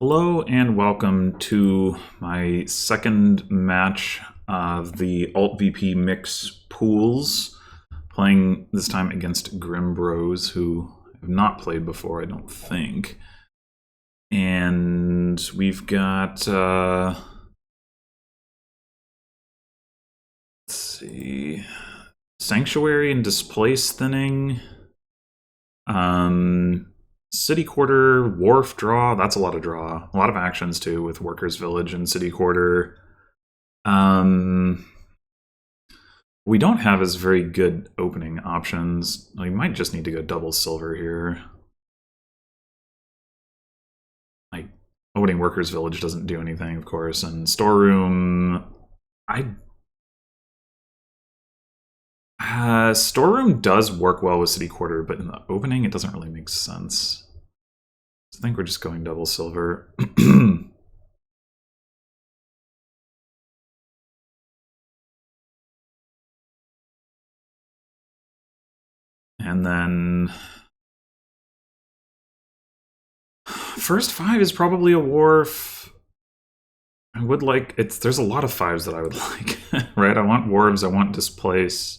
Hello and welcome to my second match of the Alt VP Mix pools. Playing this time against grimmbros, who have not played before, I don't think. And we've got, let's see, Sanctuary and Displace Thinning. City Quarter, Wharf Draw, that's a lot of draw. A lot of actions too with Workers Village and City Quarter. We don't have as very good opening options. We might just need to go double silver here. Like, opening Workers Village doesn't do anything, of course, and Storeroom... Storeroom does work well with City Quarter, but in the opening it doesn't really make sense. So I think we're just going double silver. And then... First 5 is probably a wharf. I would like... There's a lot of 5s that I would like, right? I want wharves, I want displace,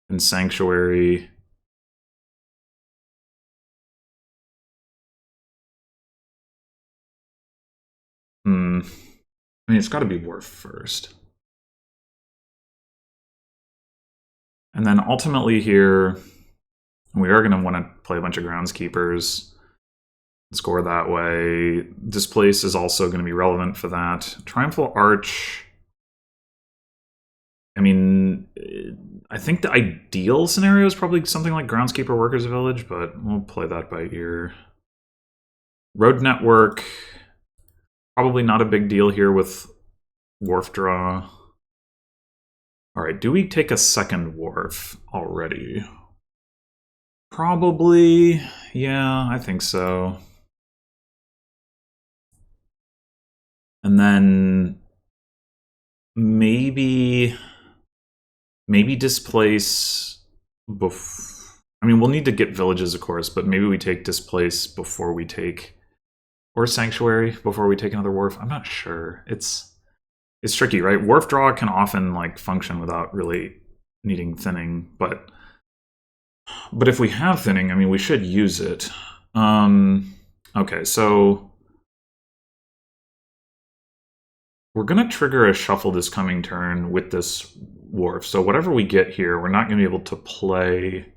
and sanctuary. I mean, it's got to be wharf first. And then ultimately here, we are going to want to play a bunch of groundskeepers, score that way. Displace is also going to be relevant for that. Triumphal Arch. I mean, I think the ideal scenario is probably something like Groundskeeper Workers Village, but we'll play that by ear. Road Network. Probably not a big deal here with Wharf Draw. Alright, do we take a second Wharf already? Probably. Yeah, I think so. And then maybe displace I mean, we'll need to get villages, of course, but maybe we take displace before we take, or sanctuary before we take another wharf. I'm not sure. It's tricky, right? Wharf draw can often like function without really needing thinning, but if we have thinning, I mean, we should use it. Okay, so we're gonna trigger a shuffle this coming turn with this wharf. So whatever we get here, we're not gonna be able to play.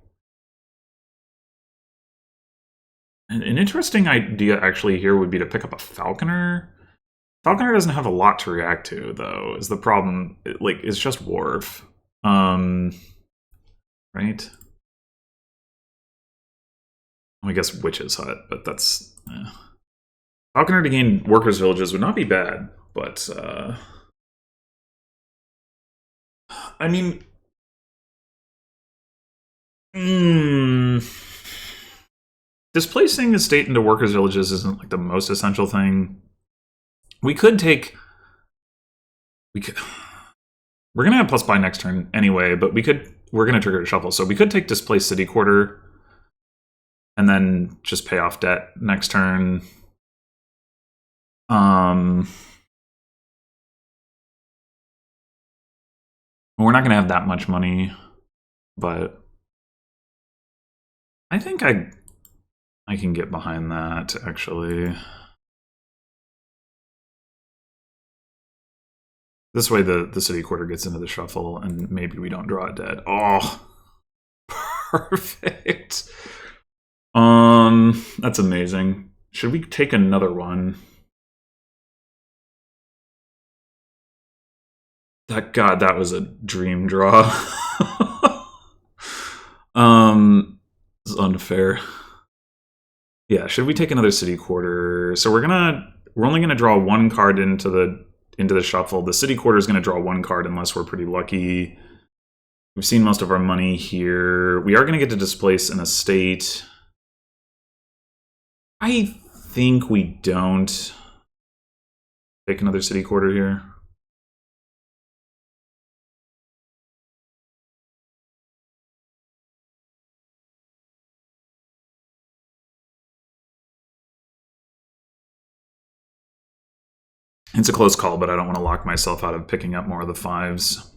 An interesting idea actually here would be to pick up a Falconer. Falconer doesn't have a lot to react to, though, is the problem. Like, it's just wharf. Right? I guess Witch's Hut, but that's... Falconer to gain Workers' Villages would not be bad, but... I mean... Displacing a state into Workers' Villages isn't like the most essential thing. We could take... We're gonna have plus buy next turn anyway, but we're gonna trigger a shuffle, so we could take Displace City Quarter and then just pay off debt next turn. We're not gonna have that much money, but I think I can get behind that, actually. This way the City Quarter gets into the shuffle, and maybe we don't draw a dead. Oh, perfect. That's amazing. Should we take another one? God, that was a dream draw. This is unfair. Yeah, should we take another City Quarter? So we're only gonna draw one card into the shuffle. The City Quarter is gonna draw one card unless we're pretty lucky. We've seen most of our money here. We are gonna get to displace an estate. I think we don't take another City Quarter here. It's a close call, but I don't want to lock myself out of picking up more of the 5s.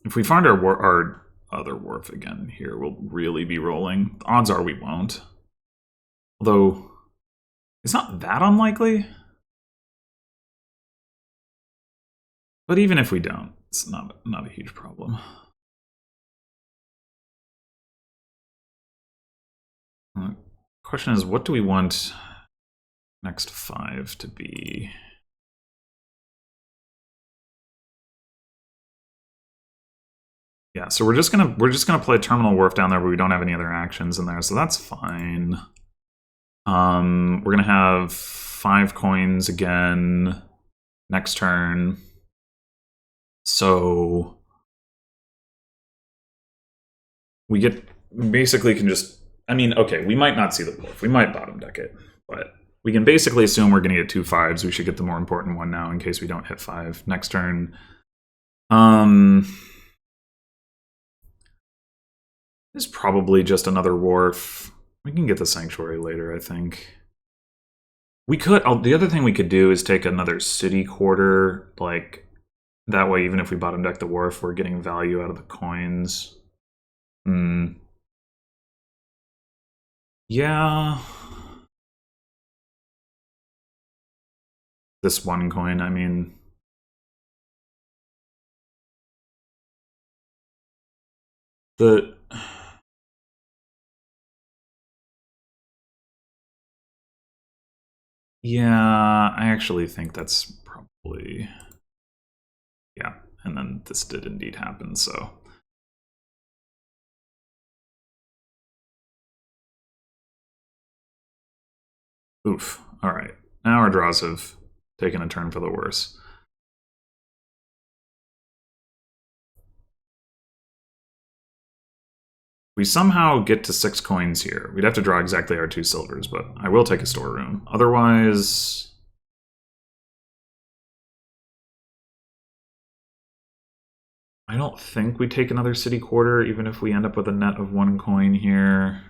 If we find our other wharf again here, we'll really be rolling. Odds are we won't. Although, it's not that unlikely. But even if we don't, it's not a huge problem. Question is, what do we want next 5 to be? Yeah, so we're just gonna play Terminal Wharf down there, but we don't have any other actions in there, so that's fine. We're gonna have 5 coins again next turn. So we basically can just, I mean, okay, we might not see the wharf. We might bottom deck it, but we can basically assume we're gonna get 2 5s. We should get the more important one now in case we don't hit 5 next turn. It's probably just another wharf. We can get the Sanctuary later, I think. We could, the other thing we could do is take another city quarter, like, that way even if we bottom deck the wharf, we're getting value out of the coins. Yeah. This 1 coin, I mean... Yeah, I actually think that's probably... Yeah, and then this did indeed happen, so... Oof. Alright. Now our draws have taken a turn for the worse. We somehow get to 6 coins here. We'd have to draw exactly our 2 silvers, but I will take a storeroom. Otherwise... I don't think we take another city quarter, even if we end up with a net of 1 coin here.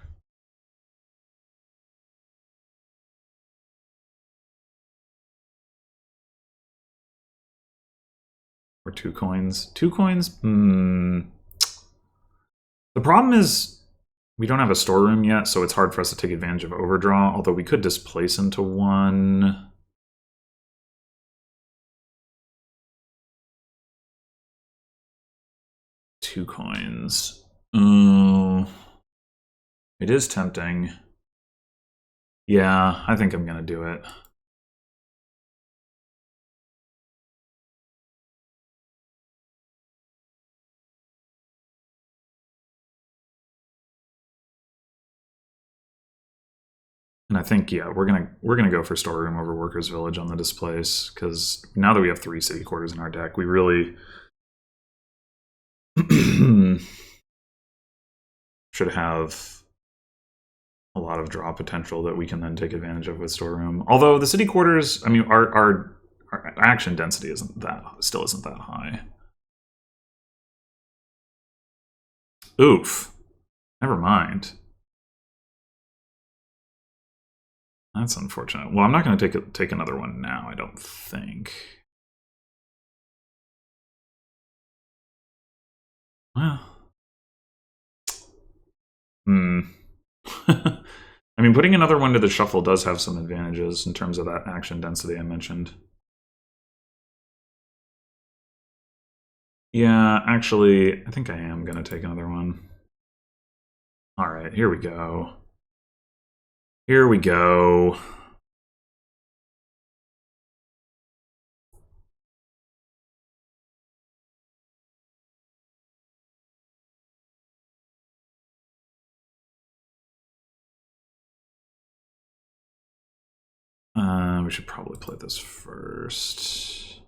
Or 2 coins. 2 coins? The problem is we don't have a storeroom yet, so it's hard for us to take advantage of overdraw, although we could displace into 1. Two coins. It is tempting. Yeah, I think I'm gonna do it. And I think, yeah, we're gonna go for storeroom over workers village on the displace, because now that we have 3 city quarters in our deck, we really should have a lot of draw potential that we can then take advantage of with storeroom. Although the city quarters, I mean, our action density still isn't that high. Oof. Never mind. That's unfortunate. Well, I'm not going to take another one now, I don't think. Well. I mean, putting another one to the shuffle does have some advantages in terms of that action density I mentioned. Yeah, actually, I think I am going to take another one. Alright, here we go. Here we go. We should probably play this first.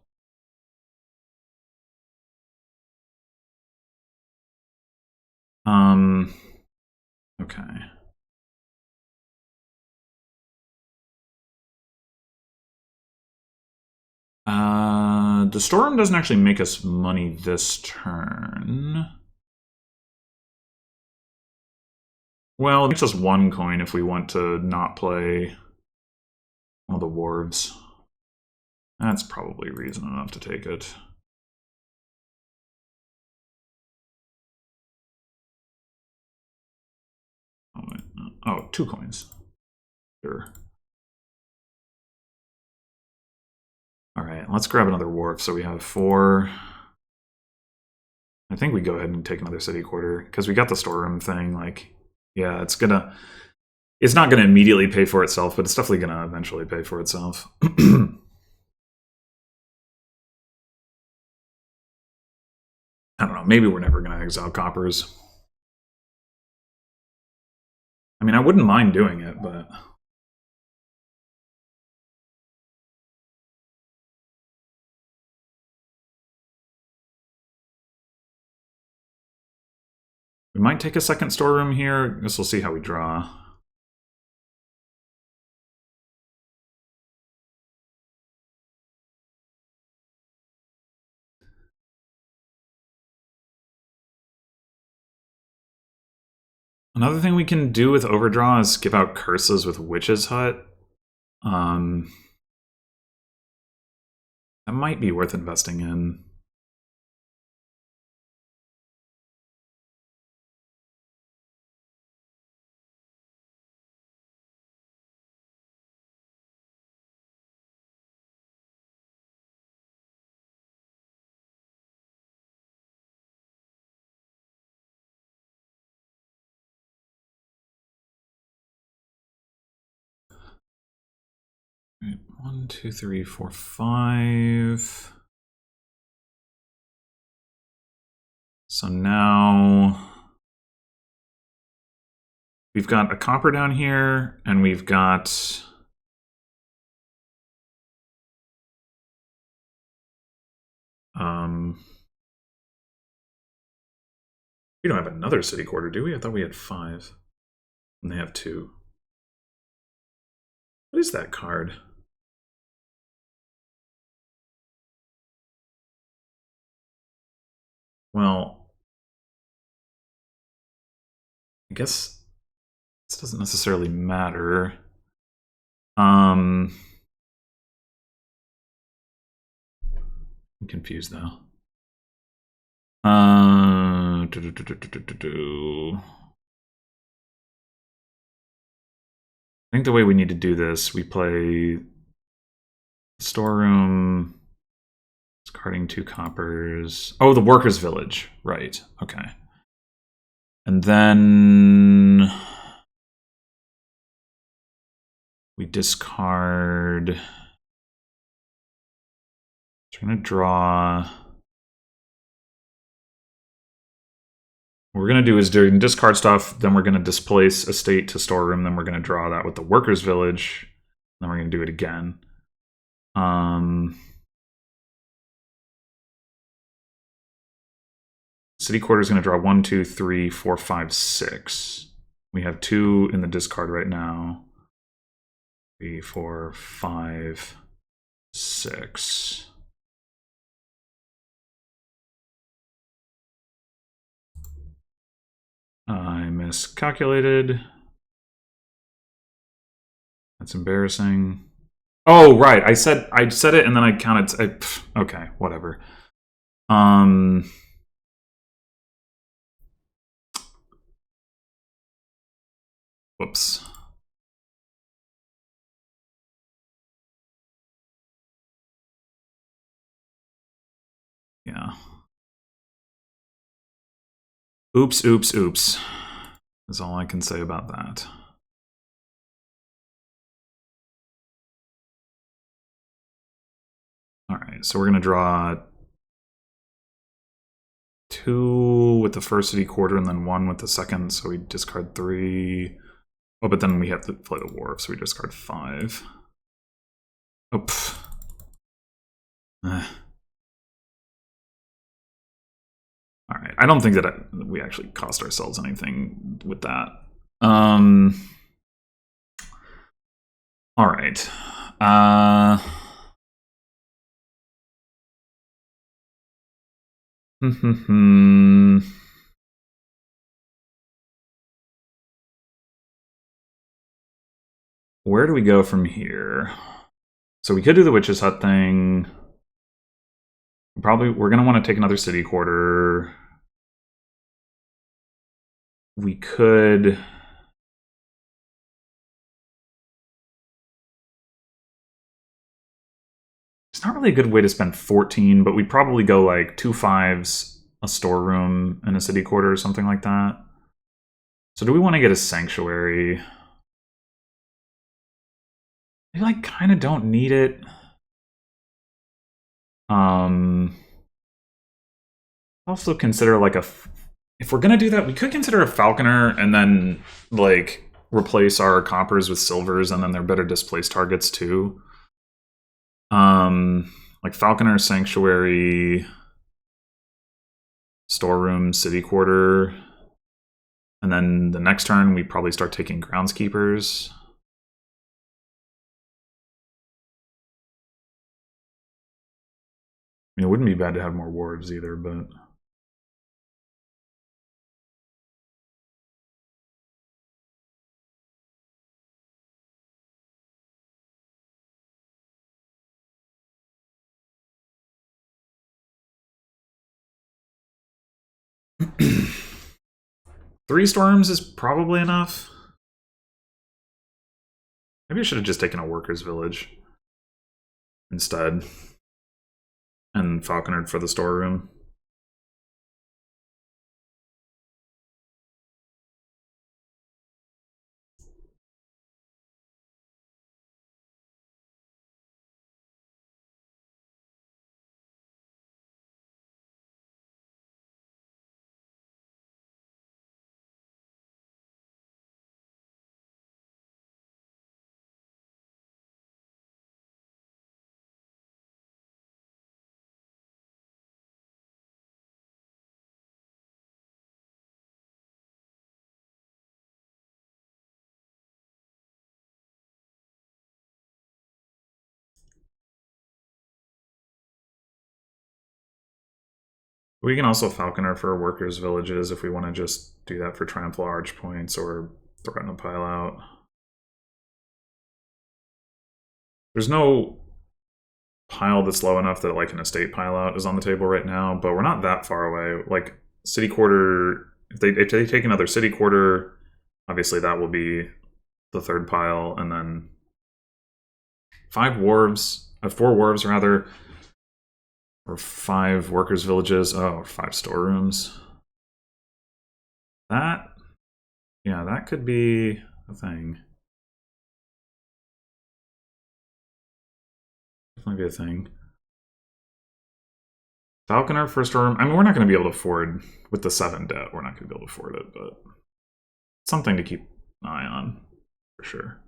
Okay. The storeroom doesn't actually make us money this turn. Well, it makes us 1 coin if we want to not play one of the wharves. That's probably reason enough to take it. Oh, wait. Oh, 2 coins. Sure. Alright, let's grab another wharf. So we have 4. I think we go ahead and take another city quarter, because we got the storeroom thing. Like, yeah, it's not gonna immediately pay for itself, but it's definitely gonna eventually pay for itself. I don't know, maybe we're never gonna exile coppers. I mean, I wouldn't mind doing it, but... we might take a second storeroom here. I guess we'll see how we draw. Another thing we can do with Overdraw is give out curses with Witch's Hut. That might be worth investing in. Right, 1, 2, 3, 4, 5. So now we've got a copper down here, and we've got we don't have another city quarter, do we? I thought we had 5. And they have 2. What is that card? Well, I guess this doesn't necessarily matter. I'm confused now. I think the way we need to do this, we play storeroom, discarding 2 coppers. Oh, the workers' village. Right. Okay. And then we discard. So we're going to draw. What we're going to do is during discard stuff, then we're going to displace a state to storeroom, then we're going to draw that with the workers' village, then we're going to do it again. City quarter is going to draw 1, 2, 3, 4, 5, 6. We have 2 in the discard right now. 3, 4, 5, 6. I miscalculated. That's embarrassing. Oh, right. I said it and then I counted. Okay, whatever. Whoops. Yeah. Oops, oops, oops. That's all I can say about that. All right, so we're going to draw 2 with the first city quarter and then 1 with the second, so we discard 3. Oh, but then we have to play the wharf, so we discard 5. Oh, Alright, I don't think that we actually cost ourselves anything with that. All right. Where do we go from here? So we could do the Witch's Hut thing. Probably we're going to want to take another city quarter. We could... It's not really a good way to spend 14, but we'd probably go like 2 5s, a storeroom, and a city quarter or something like that. So do we want to get a sanctuary? We like kind of don't need it. Also consider like if we're gonna do that, we could consider a falconer and then like replace our coppers with silvers, and then they're better displaced targets too. Like falconer, sanctuary, storeroom, city quarter, and then the next turn we probably start taking groundskeepers. I mean, it wouldn't be bad to have more wards either, but... Three storms is probably enough. Maybe I should have just taken a workers' village instead. And falconered for the storeroom. We can also falconer for workers' villages if we want to just do that for triumphal arch points or threaten a pile out. There's no pile that's low enough that like an estate pile out is on the table right now, but we're not that far away. Like city quarter, if they take another city quarter, obviously that will be the third pile, and then 4 wharves rather, or 5 workers' villages. Oh, 5 storerooms. That, yeah, that could be a thing. Definitely be a thing. Falconer for storeroom. I mean, we're not going to be able to afford, with the 7 debt, we're not going to be able to afford it, but something to keep an eye on, for sure.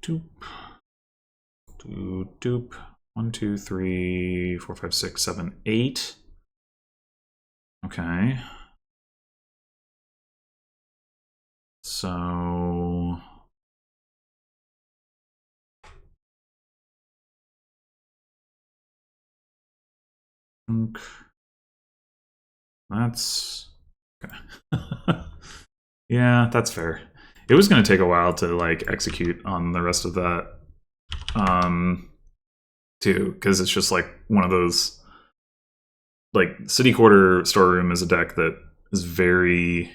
Doop. Doop. Doop. 1, 2, 3, 4, 5, 6, 7, 8. Okay. So... That's... Okay. Yeah, that's fair. It was going to take a while to like execute on the rest of that too, because it's just like one of those, like city quarter storeroom is a deck that is very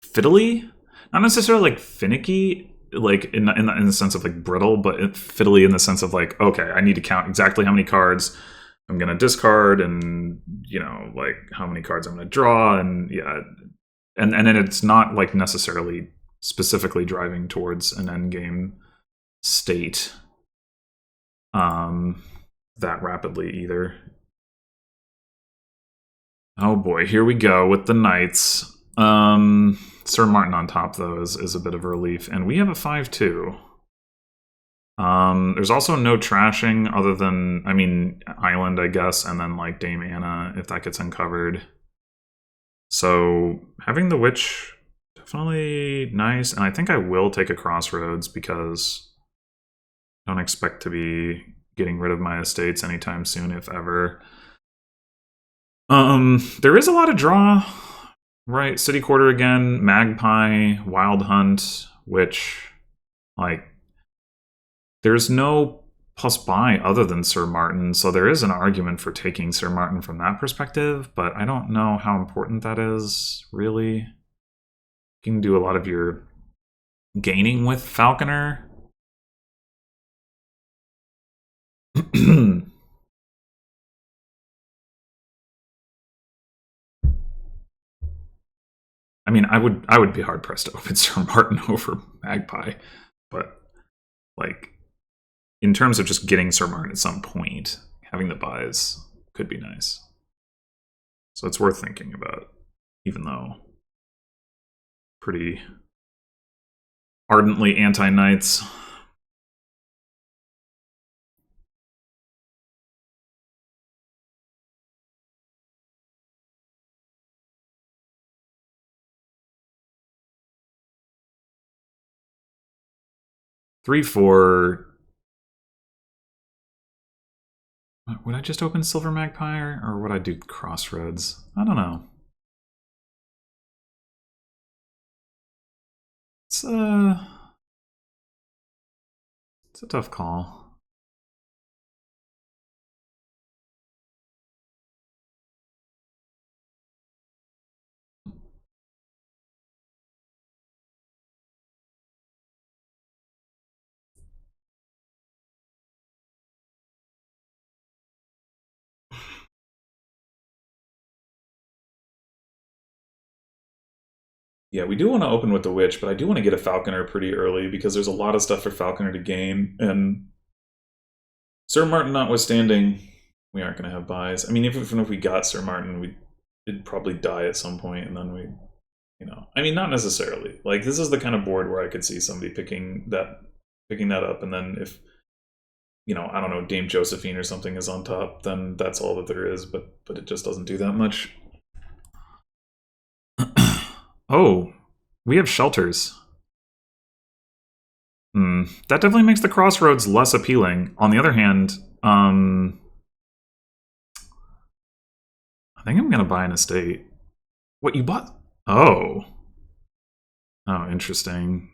fiddly, not necessarily like finicky, like in the sense of like brittle, but fiddly in the sense of like, okay, I need to count exactly how many cards I'm going to discard, and you know, like how many cards I'm going to draw, and yeah, and then it's not like necessarily specifically driving towards an end game state that rapidly either. Oh boy, here we go with the knights. Sir Martin on top, though, is a bit of a relief. And we have a 5-2. There's also no trashing other than, I mean, Island, I guess, and then like Dame Anna, if that gets uncovered. So having the Witch, definitely nice. And I think I will take a Crossroads because I don't expect to be getting rid of my estates anytime soon, if ever. There is a lot of draw, right? City Quarter again, Magpie, Wild Hunt, which, like, there's no plus buy other than Sir Martin, so there is an argument for taking Sir Martin from that perspective, but I don't know how important that is, really. You can do a lot of your gaining with Falconer. I mean, I would be hard pressed to open Sir Martin over Magpie, but like in terms of just getting Sir Martin at some point, having the buys could be nice. So it's worth thinking about, even though pretty ardently anti-knights. Three, four. Would I just open Silver Magpie or would I do Crossroads? I don't know. It's a tough call. Yeah, we do want to open with the Witch, but I do want to get a Falconer pretty early because there's a lot of stuff for Falconer to gain. And Sir Martin notwithstanding, we aren't going to have buys. I mean, even if we got Sir Martin, we'd probably die at some point, and then I mean, not necessarily. Like, this is the kind of board where I could see somebody picking that up, and then if, I don't know, Dame Josephine or something is on top, then that's all that there is, but it just doesn't do that much. Oh, we have shelters. That definitely makes the Crossroads less appealing. On the other hand, I think I'm going to buy an estate. What, you bought? Oh. Oh, interesting.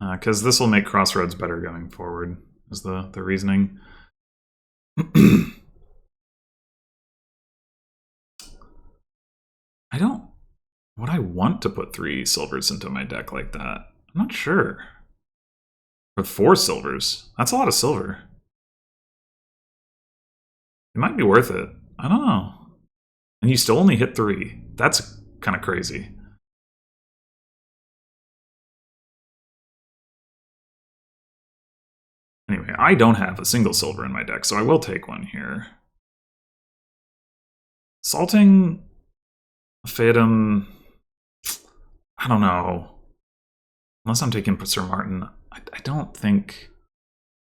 Because this will make Crossroads better going forward, is the reasoning. Would I want to put 3 silvers into my deck like that? I'm not sure. With 4 silvers, that's a lot of silver. It might be worth it. I don't know. And you still only hit 3. That's kind of crazy. Anyway, I don't have a single silver in my deck, so I will take one here. Salting Feodum, I don't know. Unless I'm taking Sir Martin, I don't think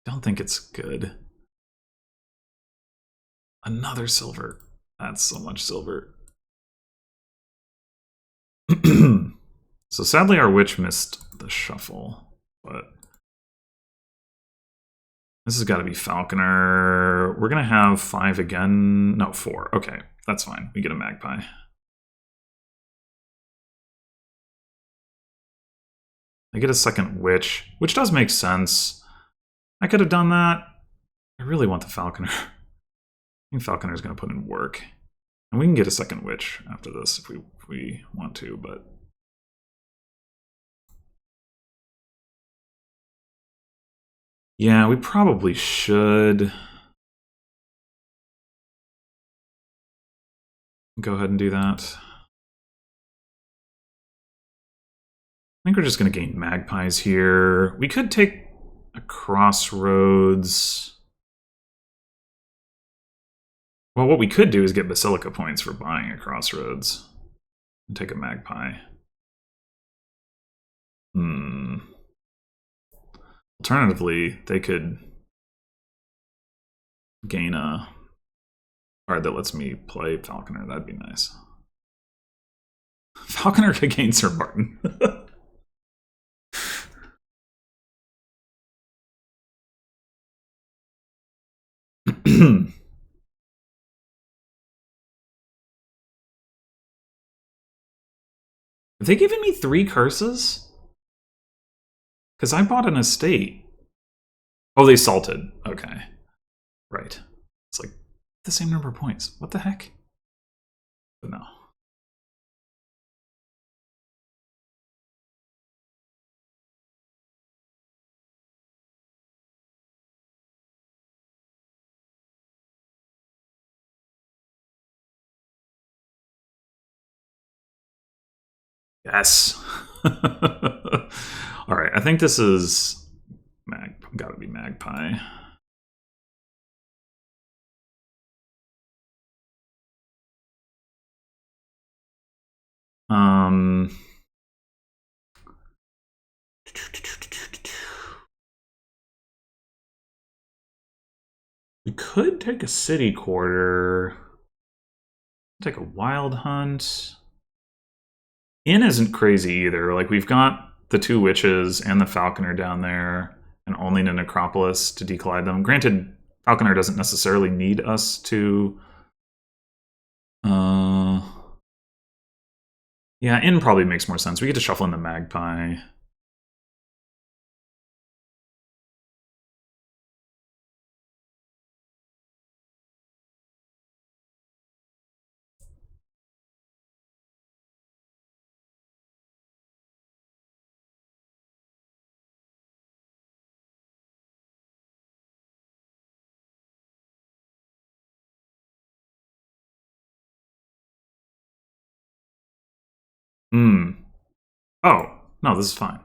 it's good. Another silver. That's so much silver. So sadly our Witch missed the shuffle, but this has got to be Falconer. We're going to have 5 again. No, 4. Okay, that's fine. We get a Magpie. I get a second Witch, which does make sense. I could have done that. I really want the Falconer. I think Falconer's going to put in work. And we can get a second Witch after this if we want to, but... Yeah, we probably should go ahead and do that. I think we're just going to gain Magpies here. We could take a Crossroads. Well, what we could do is get Basilica points for buying a Crossroads. And take a Magpie. Alternatively, they could gain a card that lets me play Falconer. That'd be nice. Falconer could gain Sir Martin. Have they given me 3 curses? Because I bought an estate. Oh, they salted. Okay. Right. It's like the same number of points. What the heck? But no. Yes. All right. I think this is gotta be Magpie. We could take a city quarter. Take a wild hunt. Inn isn't crazy either. Like, we've got the 2 witches and the Falconer down there, and only the Necropolis to decollide them. Granted, Falconer doesn't necessarily need us to... Yeah, Inn probably makes more sense. We get to shuffle in the Magpie. Oh, no, this is fine.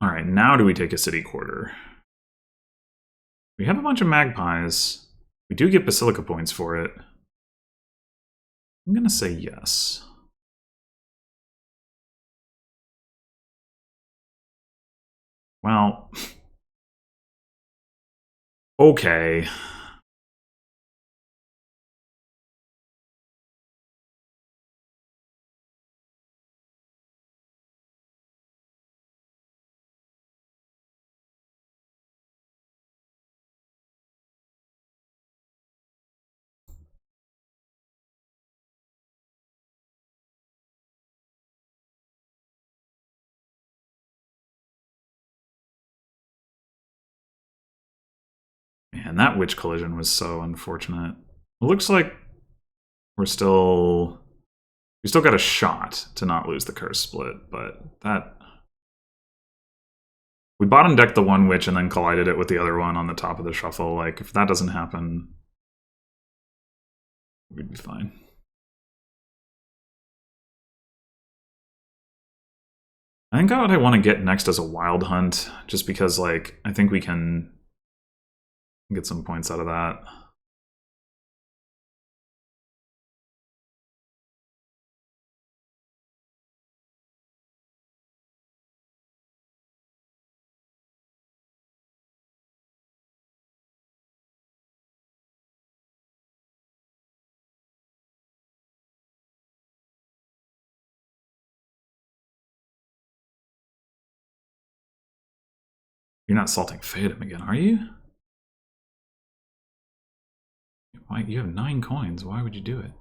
All right, now do we take a city quarter? We have a bunch of magpies. We do get Basilica points for it. I'm going to say yes. Well, okay. Man, that witch collision was so unfortunate. It looks like we still got a shot to not lose the curse split, but that... We bottom decked the one witch and then collided it with the other one on the top of the shuffle. Like, if that doesn't happen, we'd be fine. I think what I want to get next is a wild hunt, just because, like, I think we can get some points out of that. You're not salting Feodum again, are you? Why, you have 9 coins. Why would you do it?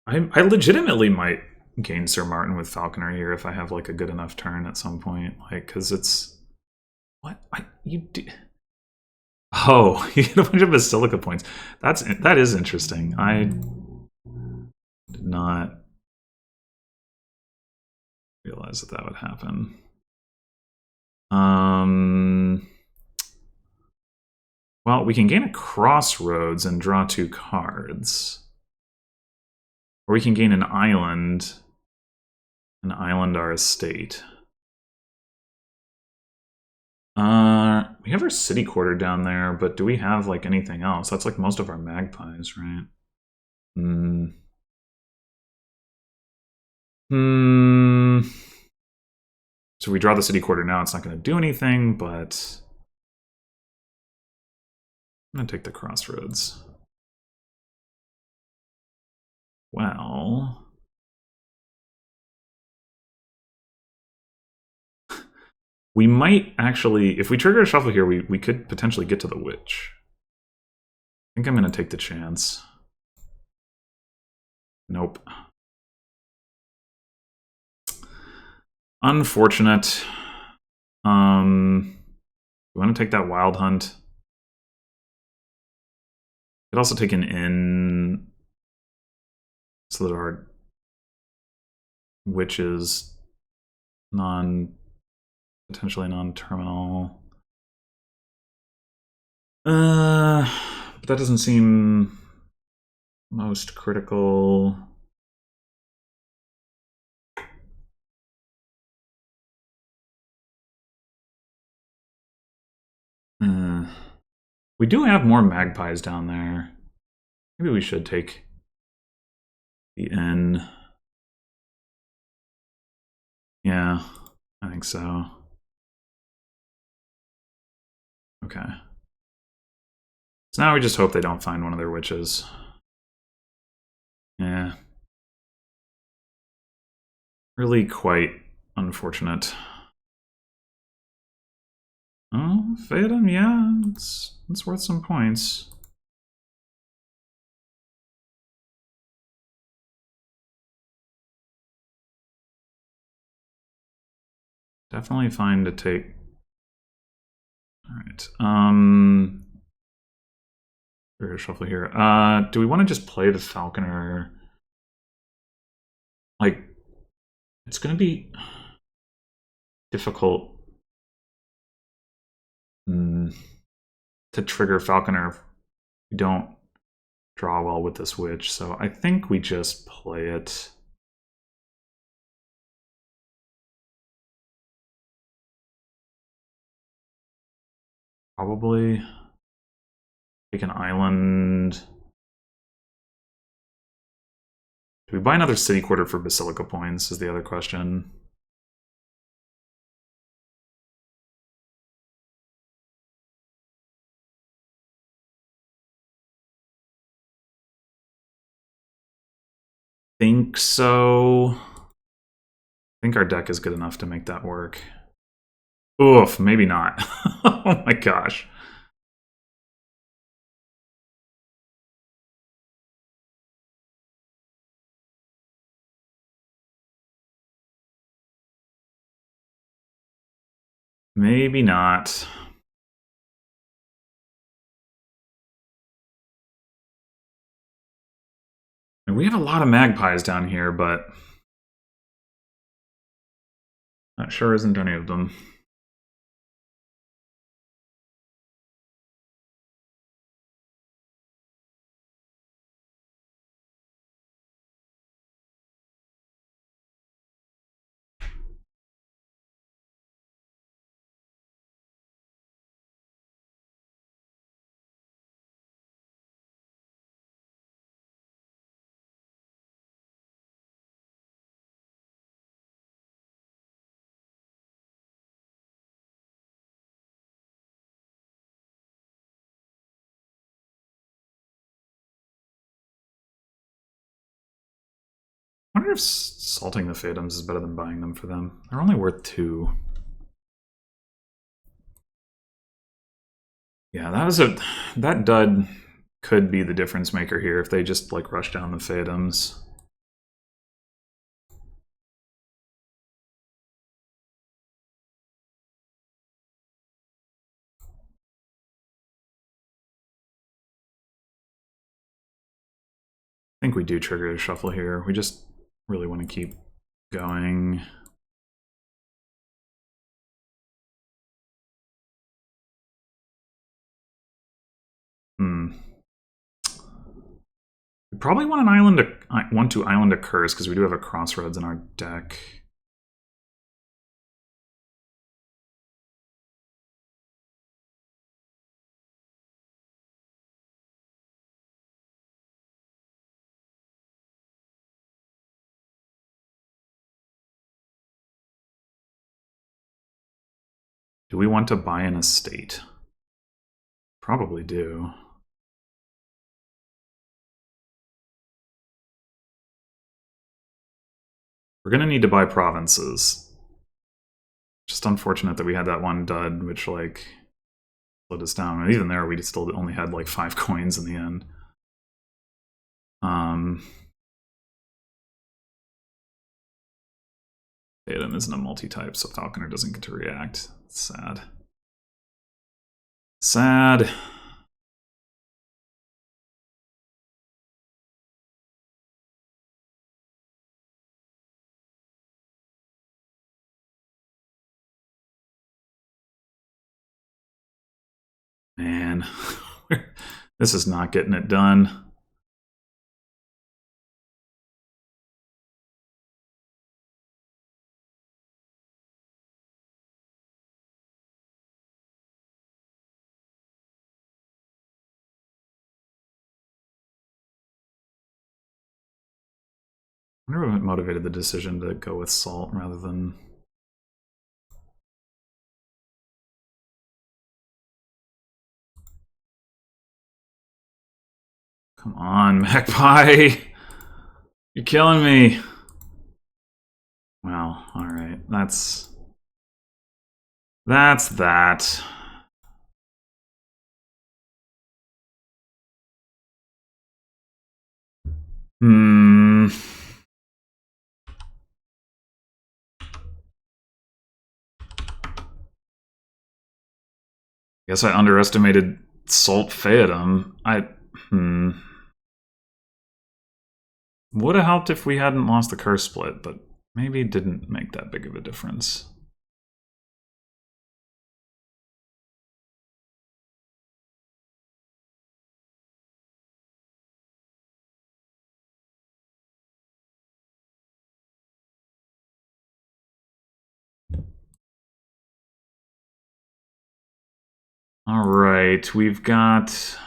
I legitimately might gain Sir Martin with Falconer here if I have like a good enough turn at some point, like, because it's what you do. Oh, you get a bunch of Basilica points. That is interesting. I did not Realize that that would happen. Well, we can gain a crossroads and draw 2 cards. Or we can gain an island our estate. We have our city quarter down there, but do we have like anything else? That's like most of our magpies, right? So we draw the city quarter now, it's not going to do anything, but I'm going to take the crossroads. Well, we might actually, if we trigger a shuffle here, we could potentially get to the witch. I think I'm going to take the chance. Nope. Unfortunate. We want to take that wild hunt. Could also take an inn so that our witch is potentially non-terminal. But that doesn't seem most critical. We do have more magpies down there. Maybe we should take the inn. Yeah, I think so. Okay. So now we just hope they don't find one of their witches. Yeah. Really quite unfortunate. Oh, Feodum, yeah, it's worth some points. Definitely fine to take. Alright. We're gonna shuffle here. Do we want to just play the Falconer? Like, it's gonna be difficult to trigger Falconer if we don't draw well with this witch, so I think we just play it. Probably take an island. Do we buy another city quarter for Basilica points is the other question. Think so. I think our deck is good enough to make that work. Oof, maybe not. Oh my gosh. Maybe not. And we have a lot of magpies down here, but that sure isn't any of them. I wonder if salting the Feodums is better than buying them for them. They're only worth 2. Yeah, that dud could be the difference maker here if they just like rush down the Feodums. I think we do trigger a shuffle here. We just really want to keep going. probably want an island. Want to island a curse because we do have a crossroads in our deck. Do we want to buy an estate? Probably do. We're going to need to buy provinces. Just unfortunate that we had that one dud, which, like, slowed us down. And even there, we still only had, like, 5 coins in the end. Feodum isn't a multi-type, so Falconer doesn't get to react. It's sad. Sad. Man, this is not getting it done. I wonder what motivated the decision to go with salt rather than... Come on, Magpie! You're killing me! Well, alright. That's that. Guess I underestimated Salt Feodum. Would have helped if we hadn't lost the curse split, but maybe it didn't make that big of a difference. All right, we've got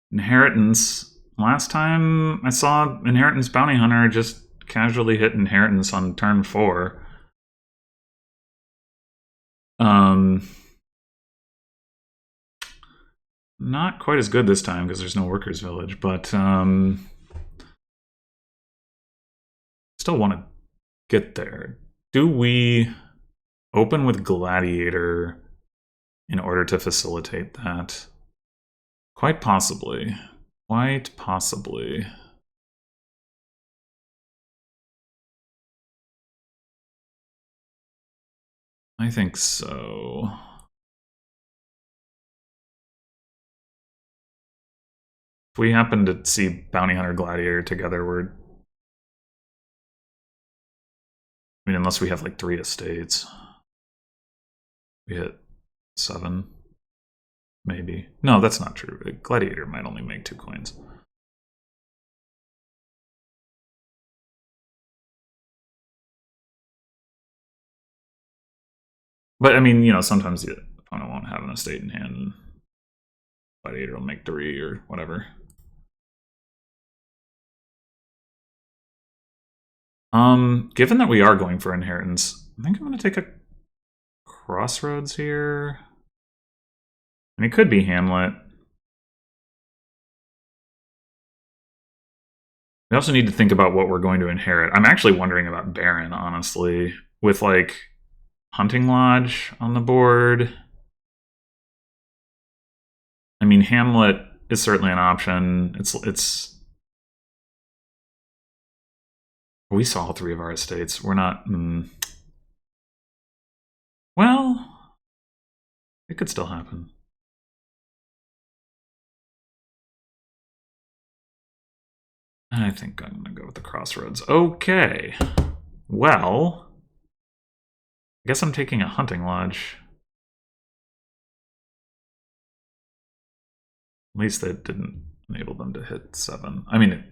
Inheritance. Last time I saw Inheritance Bounty Hunter just casually hit Inheritance on turn 4. Not quite as good this time because there's no Workers' Village, but still want to get there. Do we open with Gladiator in order to facilitate that? Quite possibly. Quite possibly. I think so. If we happen to see Bounty Hunter Gladiator together, we're... I mean, unless we have like 3 estates. We hit 7. Maybe. No, that's not true. Gladiator might only make 2 coins. But, I mean, you know, sometimes the opponent won't have an estate in hand, and Gladiator will make 3 or whatever. Given that we are going for Inheritance, I think I'm going to take a Crossroads here. And it could be Hamlet. We also need to think about what we're going to inherit. I'm actually wondering about Baron, honestly. With, like, Hunting Lodge on the board. I mean, Hamlet is certainly an option. It's... We saw all 3 of our estates. We're not... Well, it could still happen. I think I'm going to go with the Crossroads. Okay. Well, I guess I'm taking a Hunting Lodge. least that didn't enable them to hit 7. I mean,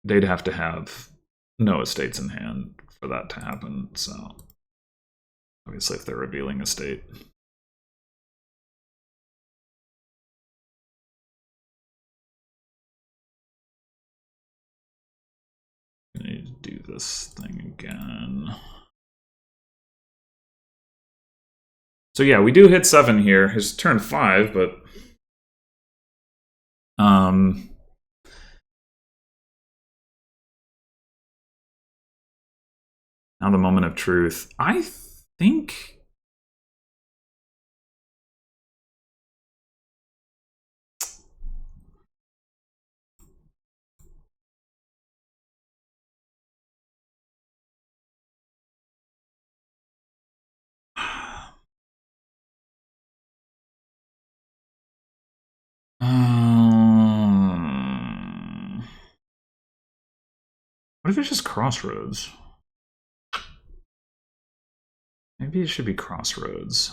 they'd have to have no estates in hand for that to happen, so obviously if they're revealing a state. I need to do this thing again. So yeah, we do hit 7 here. It's turn 5, but now the moment of truth. I think what if it's just crossroads? Maybe it should be crossroads.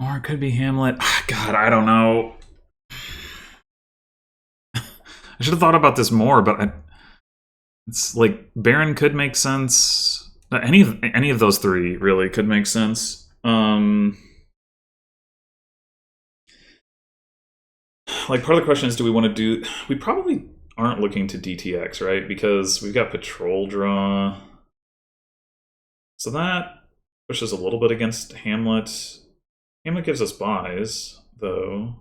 Or it could be Hamlet. God, I don't know. I should have thought about this more, but it's like Baron could make sense. Any of those three really could make sense. Like part of the question is, do we want to do? We probably aren't looking to DTX, right? Because we've got patrol draw, so that pushes a little bit against Hamlet. Hamlet gives us buys, though.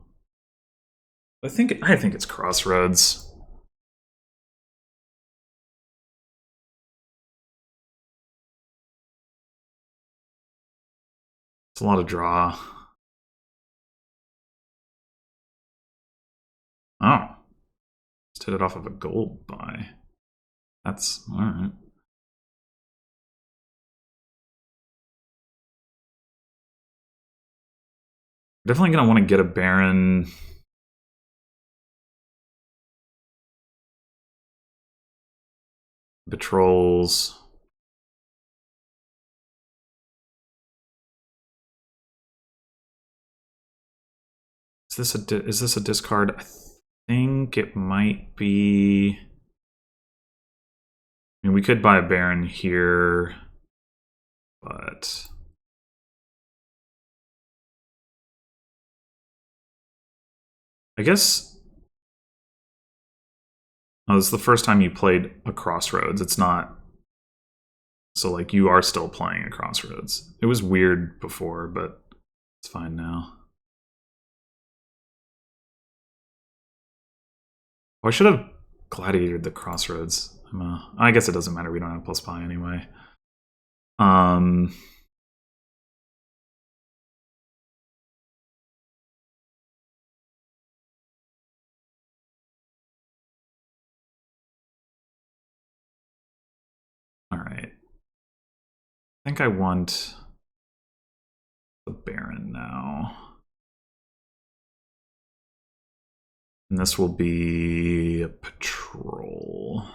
I think it's crossroads. It's a lot of draw. Oh. Just hit it off of a gold buy. That's alright. Definitely gonna want to get a Baron. Patrols. Is this a discard? I think it might be. I mean, we could buy a Baron here, but I guess. Oh, this is the first time you played a Crossroads. It's not. So, like, you are still playing a Crossroads. It was weird before, but it's fine now. Oh, I should have gladiated the Crossroads. I guess it doesn't matter. We don't have plus pi anyway. All right. I think I want the Baron now. And this will be a patrol.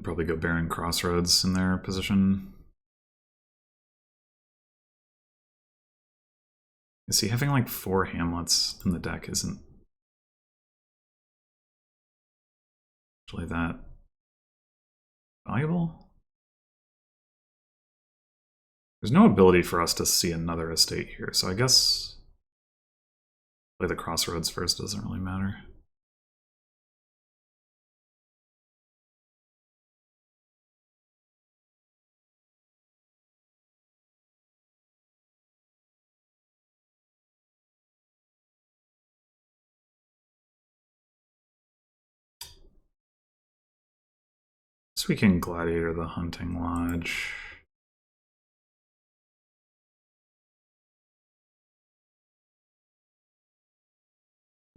Probably go Baron Crossroads in their position. See, having like 4 hamlets in the deck isn't actually that valuable. There's no ability for us to see another estate here, so I guess play the Crossroads first doesn't really matter. So we can Gladiator the Hunting Lodge.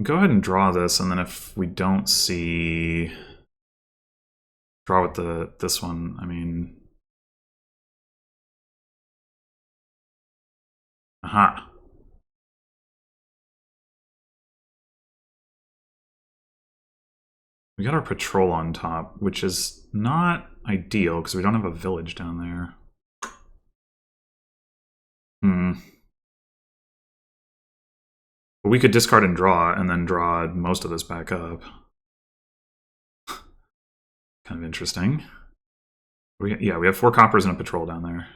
Go ahead and draw this, and then if we don't see... Draw with this one, I mean... Aha! We got our patrol on top, which is not ideal, because we don't have a village down there. But we could discard and draw, and then draw most of this back up. Kind of interesting. Yeah, we have 4 coppers and a patrol down there.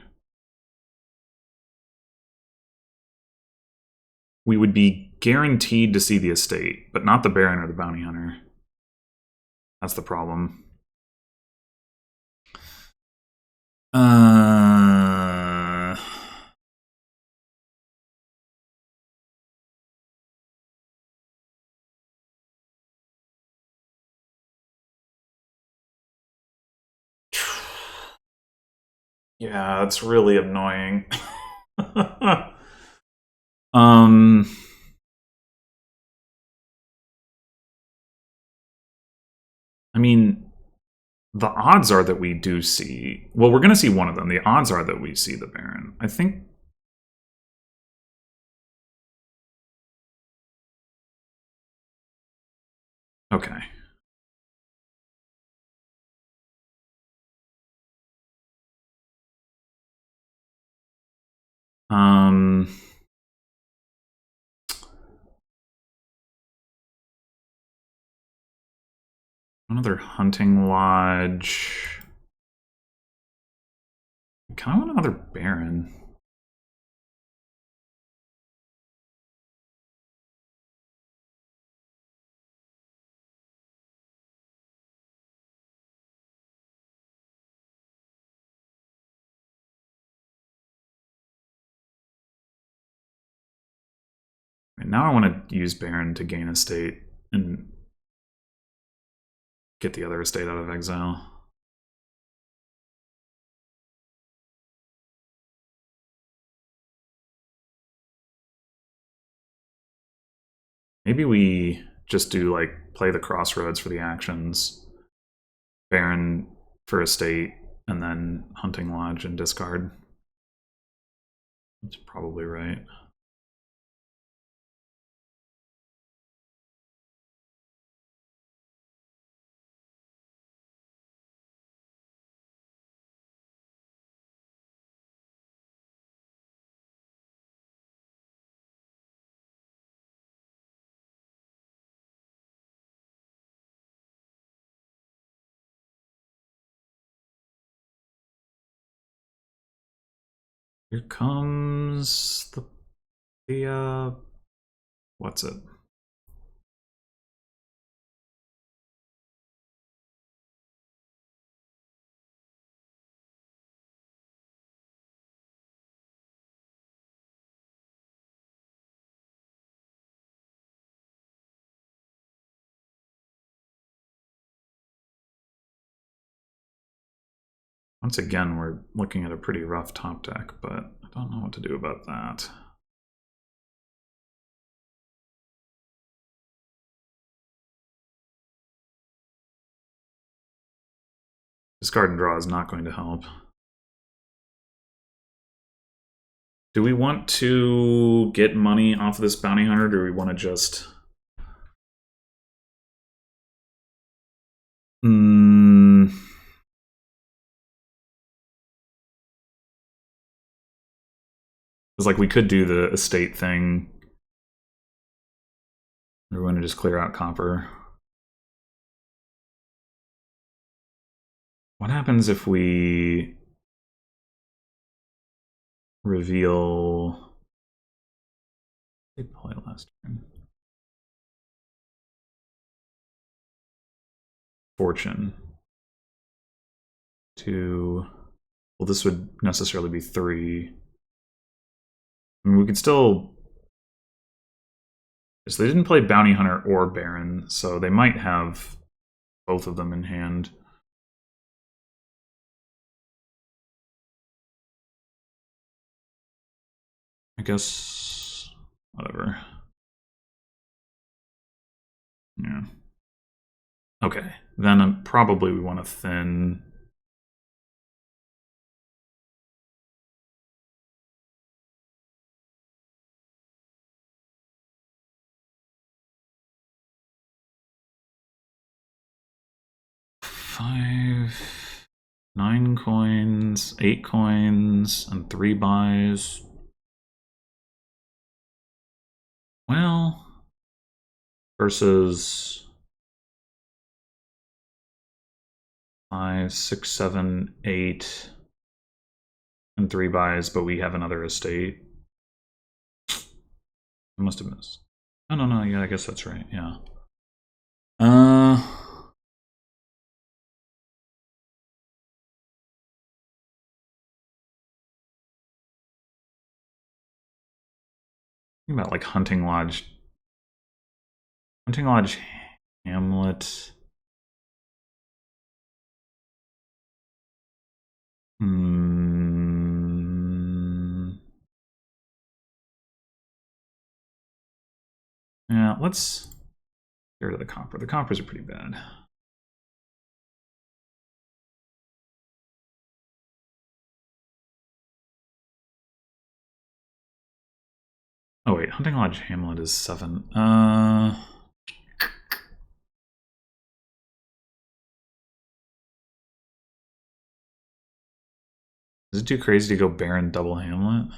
We would be guaranteed to see the estate, but not the Baron or the Bounty Hunter. That's the problem. Yeah, it's really annoying. I mean, the odds are that we do see... Well, we're going to see one of them. The odds are that we see the Baron. I think... Okay. Another hunting lodge. I kind of want another Baron. And now I want to use Baron to gain estate and get the other estate out of exile. Maybe we just do, like, play the Crossroads for the actions, Baron for estate, and then Hunting Lodge and discard. That's probably right. Here comes the what's it? Once again, we're looking at a pretty rough top deck, but I don't know what to do about that. Discard and draw is not going to help. Do we want to get money off of this bounty hunter, or do we want to just... It's like we could do the estate thing. We're going to just clear out copper. What happens if we reveal... They play last turn. Fortune. To... Well, this would necessarily be 3. I mean, we could still... So they didn't play Bounty Hunter or Baron, so they might have both of them in hand. I guess... whatever. Yeah. Okay, then probably we want to thin... Five, 9 coins, 8 coins, and 3 buys. Well, versus 5, 6, 7, 8, and 3 buys, but we have another estate. I must have missed. Oh, no, yeah, I guess that's right, yeah. Think about like Hunting Lodge, Hamlet. Yeah, let's get rid of the copper. The coppers are pretty bad. Oh wait, Hunting Lodge Hamlet is 7. Is it too crazy to go Baron double Hamlet?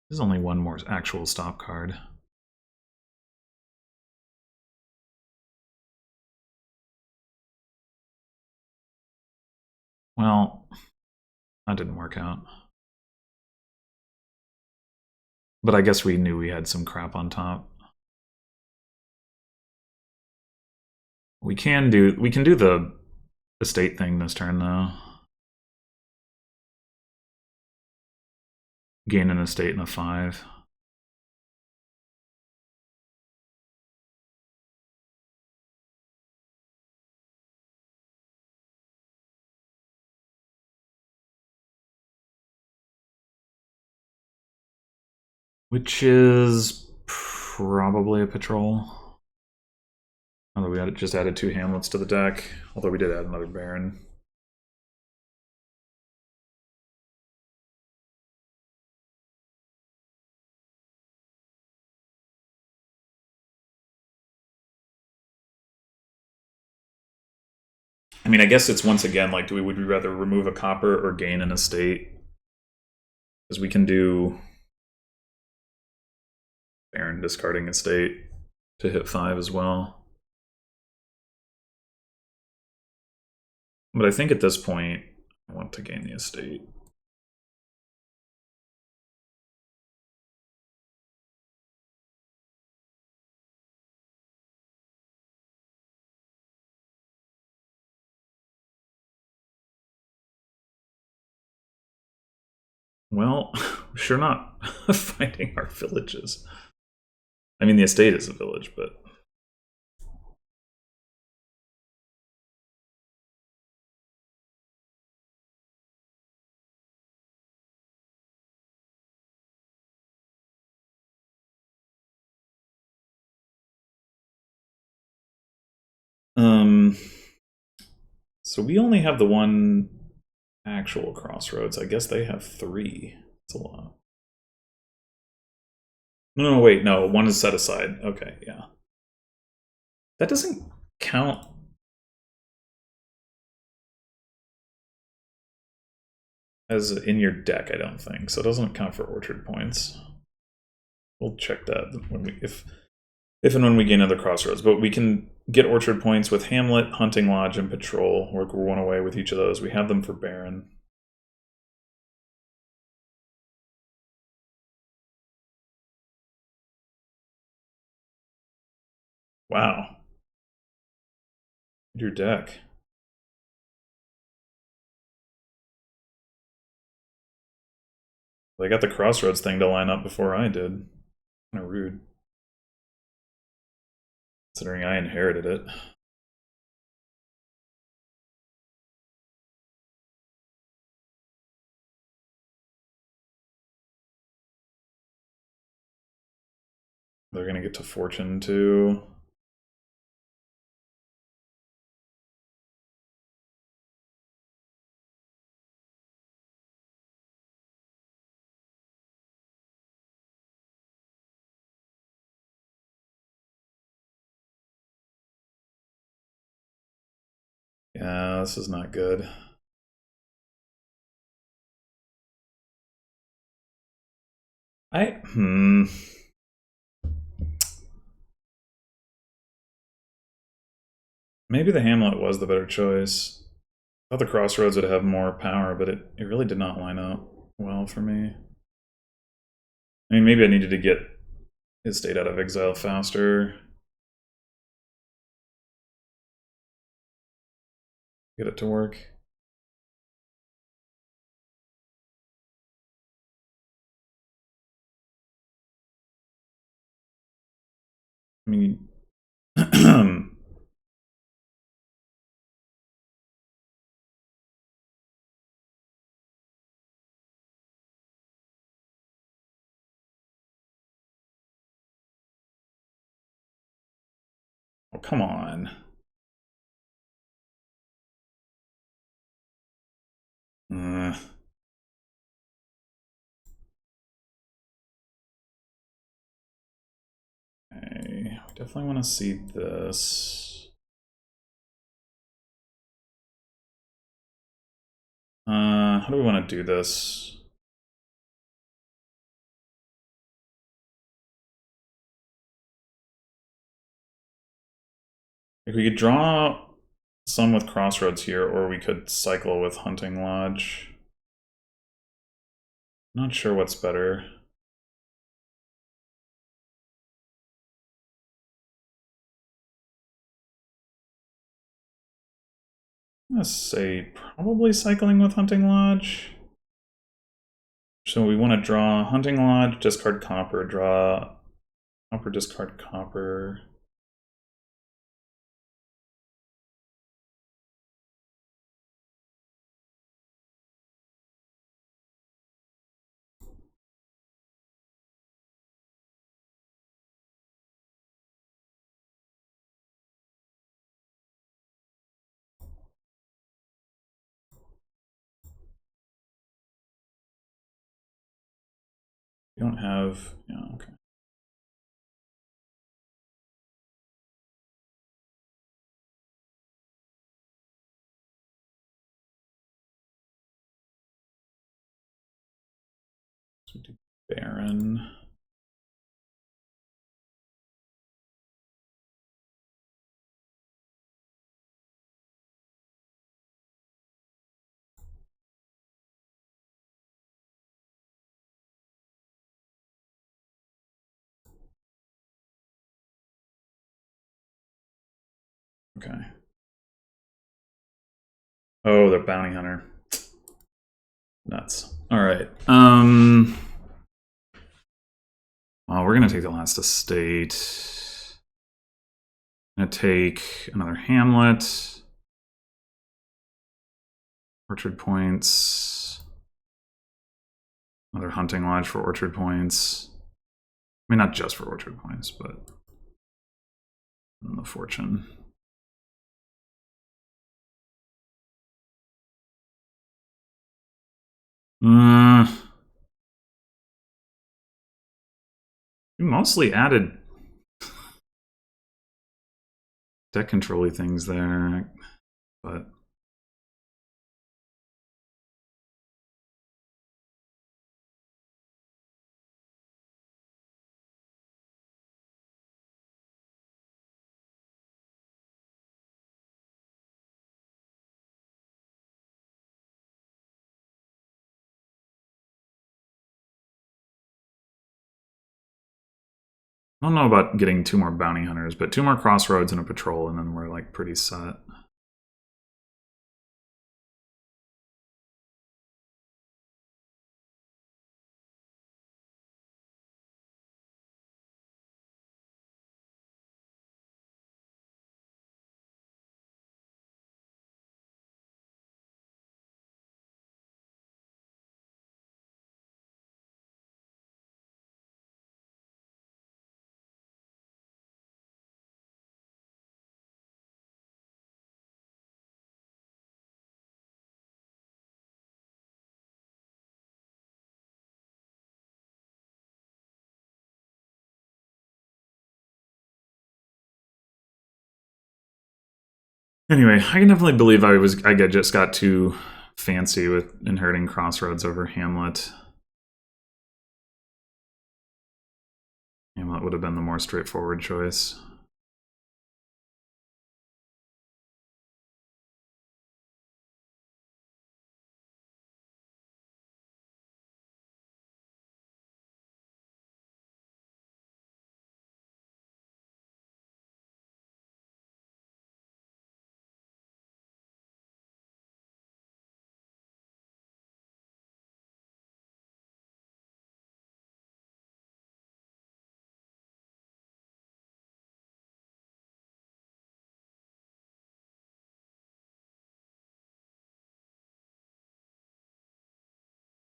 There's only one more actual stop card. Well, that didn't work out. But I guess we knew we had some crap on top. We can do the estate thing this turn though. Gain an estate and a 5. Which is probably a patrol. Although we just added 2 Hamlets to the deck. Although we did add another Baron. I mean, I guess it's once again like, would we rather remove a copper or gain an estate? Because we can do Baron discarding estate to hit 5 as well. But I think at this point, I want to gain the estate. Well, we're sure not finding our villages. I mean, the estate is a village, but... So we only have the one actual crossroads. I guess they have 3. That's a lot. No, wait, no. 1 is set aside. Okay, yeah. That doesn't count as in your deck, I don't think. So it doesn't count for orchard points. We'll check that when we if and when we gain other crossroads. But we can get orchard points with Hamlet, Hunting Lodge, and Patrol. We're one away with each of those. We have them for Baron. Wow. Your deck. They got the crossroads thing to line up before I did. Kind of rude. Considering I inherited it. They're gonna get to Fortune too. Yeah, this is not good. Maybe the Hamlet was the better choice. I thought the Crossroads would have more power, but it really did not line up well for me. I mean, maybe I needed to get his state out of exile faster. Get it to work. I mean, oh, come on. Okay, we definitely want to see this. How do we want to do this? Like we could draw some with Crossroads here, or we could cycle with Hunting Lodge. Not sure what's better. I'm gonna say probably cycling with Hunting Lodge. So we want to draw Hunting Lodge, discard Copper, draw Copper, discard Copper. You don't have, yeah, okay. So we do Baron. Okay. Oh, the bounty hunter. Nuts. All right. Well, we're gonna take the last estate. I'm gonna take another Hamlet. Orchard points. Another Hunting Lodge for orchard points. I mean, not just for orchard points, but the Fortune. You mostly added deck control-y things there, but I don't know about getting 2 more bounty hunters, but 2 more crossroads and a patrol, and then we're like pretty set. Anyway, I can definitely believe I just got too fancy with inheriting crossroads over Hamlet. Hamlet would have been the more straightforward choice.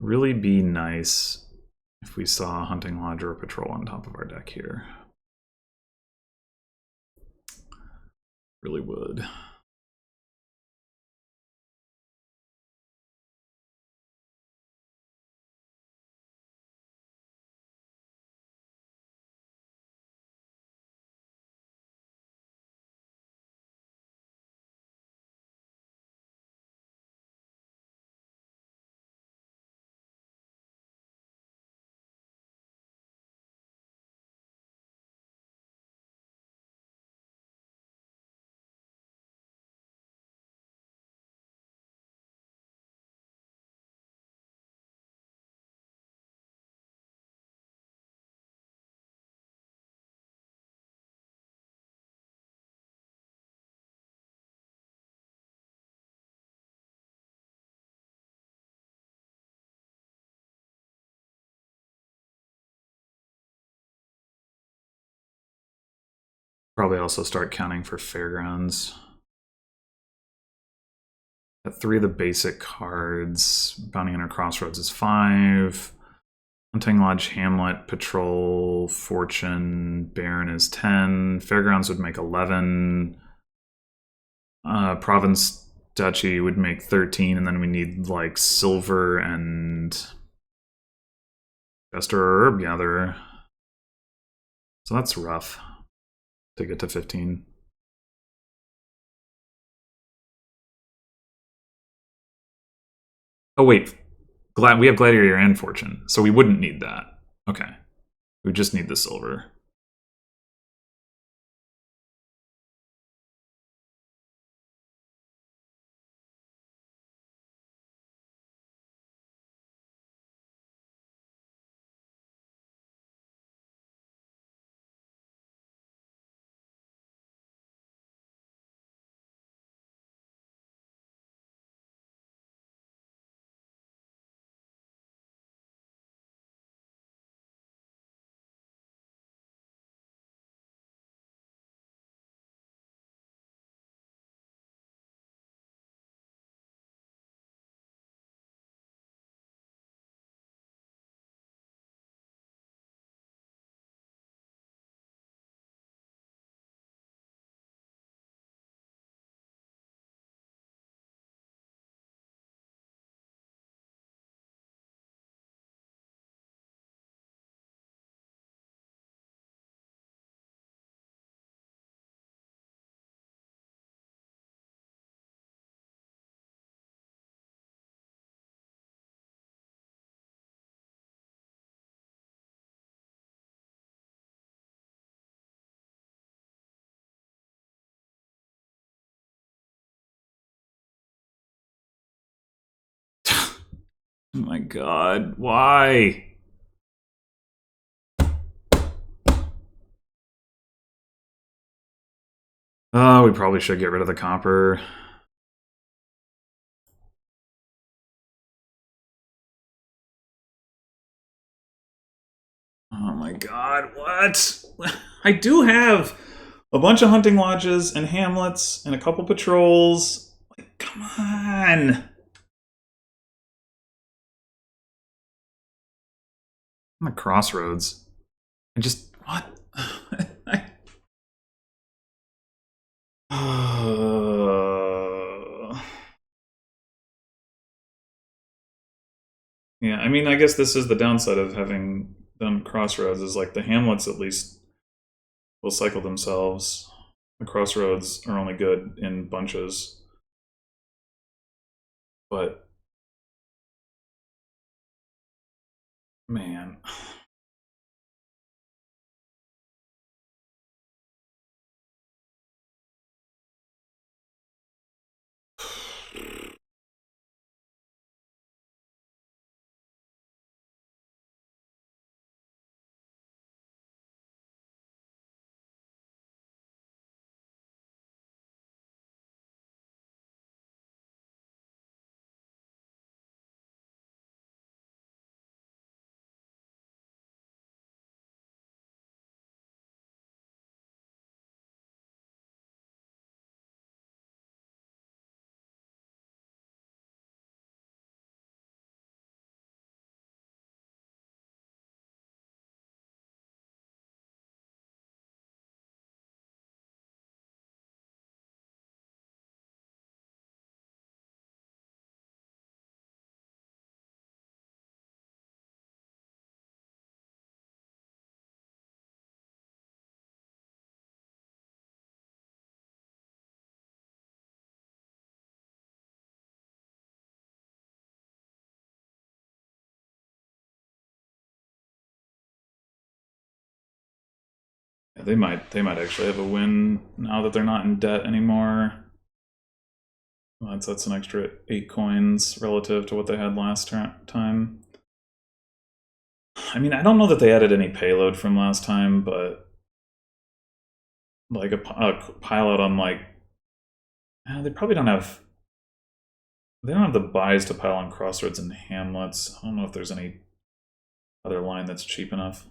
Really be nice if we saw a hunting lodge or a patrol on top of our deck here. Really would. Probably also start counting for fairgrounds. At 3 of the basic cards, Bounty Hunter Crossroads is 5. Hunting Lodge, Hamlet, Patrol, Fortune, Baron is 10. Fairgrounds would make 11. Province Duchy would make 13, and then we need like Silver and Jester or Herb Gatherer. So that's rough to get to 15. Oh wait, we have Gladiator and Fortune, so we wouldn't need that. Okay, we just need the silver. Oh my god, why? We probably should get rid of the copper. Oh my god, what? I do have a bunch of hunting lodges and hamlets and a couple patrols. Like, come on. I'm at crossroads. I just what? Yeah, I mean, I guess this is the downside of having done crossroads. Is like the hamlets at least will cycle themselves. The crossroads are only good in bunches, but man. Yeah, they might actually have a win now that they're not in debt anymore. Well, that's an extra 8 coins relative to what they had last time. I mean, I don't know that they added any payload from last time, but like a pile out on like they probably don't have. They don't have the buys to pile on crossroads and hamlets. I don't know if there's any other line that's cheap enough.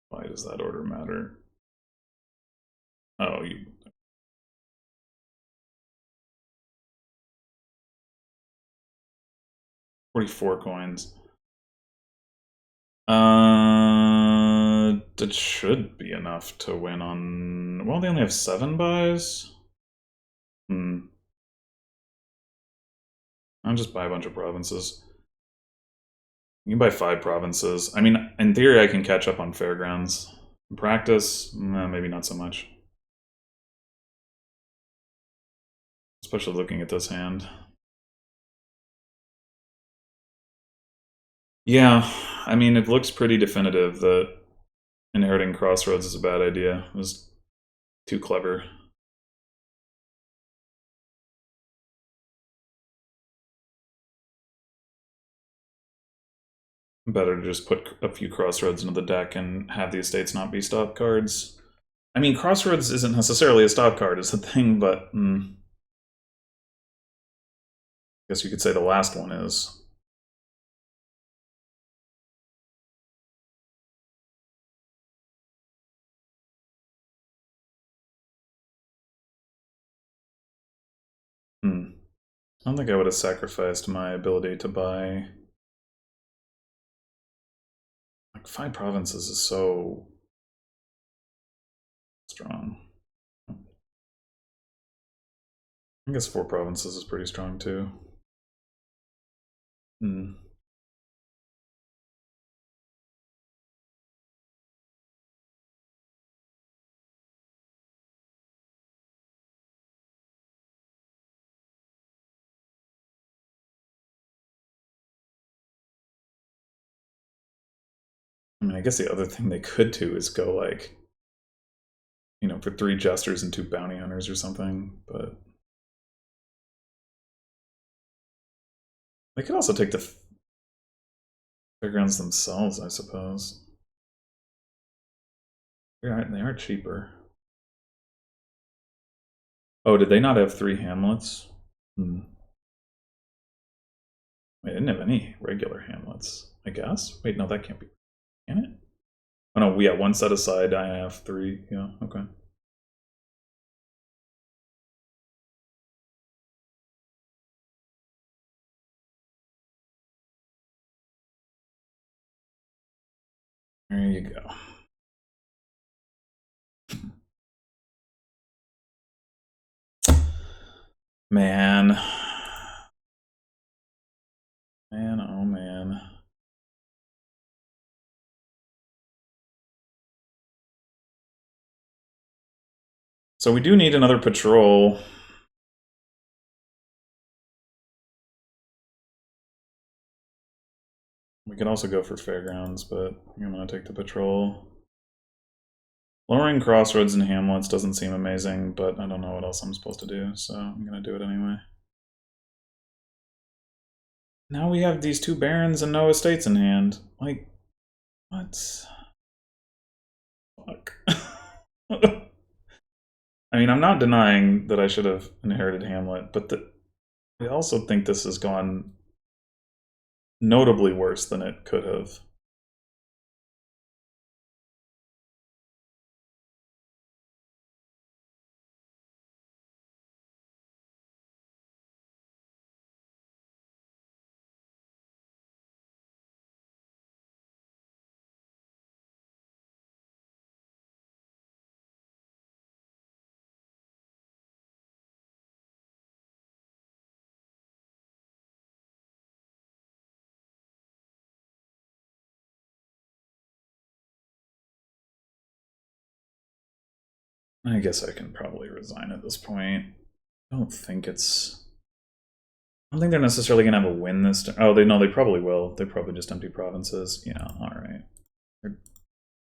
Why does that order matter? Oh, 44 coins. That should be enough to win on. Well, they only have 7 buys. I'll just buy a bunch of provinces. You can buy 5 provinces. I mean, in theory, I can catch up on fairgrounds. In practice, maybe not so much. Especially looking at this hand. Yeah, I mean, it looks pretty definitive that inheriting crossroads is a bad idea. It was too clever. Better to just put a few crossroads into the deck and have the estates not be stop cards. I mean, crossroads isn't necessarily a stop card, is the thing, but I guess you could say the last one is. I don't think I would have sacrificed my ability to buy. Like 5 provinces is so strong. I guess 4 provinces is pretty strong too. Hmm. I mean, I guess the other thing they could do is go like, you know, for 3 jesters and 2 bounty hunters or something, but they could also take the fairgrounds themselves, I suppose. They are cheaper. Oh, did they not have 3 hamlets? Hmm. They didn't have any regular hamlets, I guess. Wait, no, that can't be. Can it? Oh no, yeah, 1 set aside, I have 3. Yeah, okay. There you go. Man. Man, oh man. So we do need another patrol. We could also go for fairgrounds, but I'm gonna take the patrol. Lowering crossroads and hamlets doesn't seem amazing, but I don't know what else I'm supposed to do, so I'm gonna do it anyway. Now we have these 2 barons and no estates in hand. Like, what? Fuck. I mean, I'm not denying that I should have inherited Hamlet, but I also think this has gone notably worse than it could have. I guess I can probably resign at this point. I don't think it's. I don't think they're necessarily gonna have a win this turn. Oh, they probably will. They probably just empty provinces. Yeah, all right. They're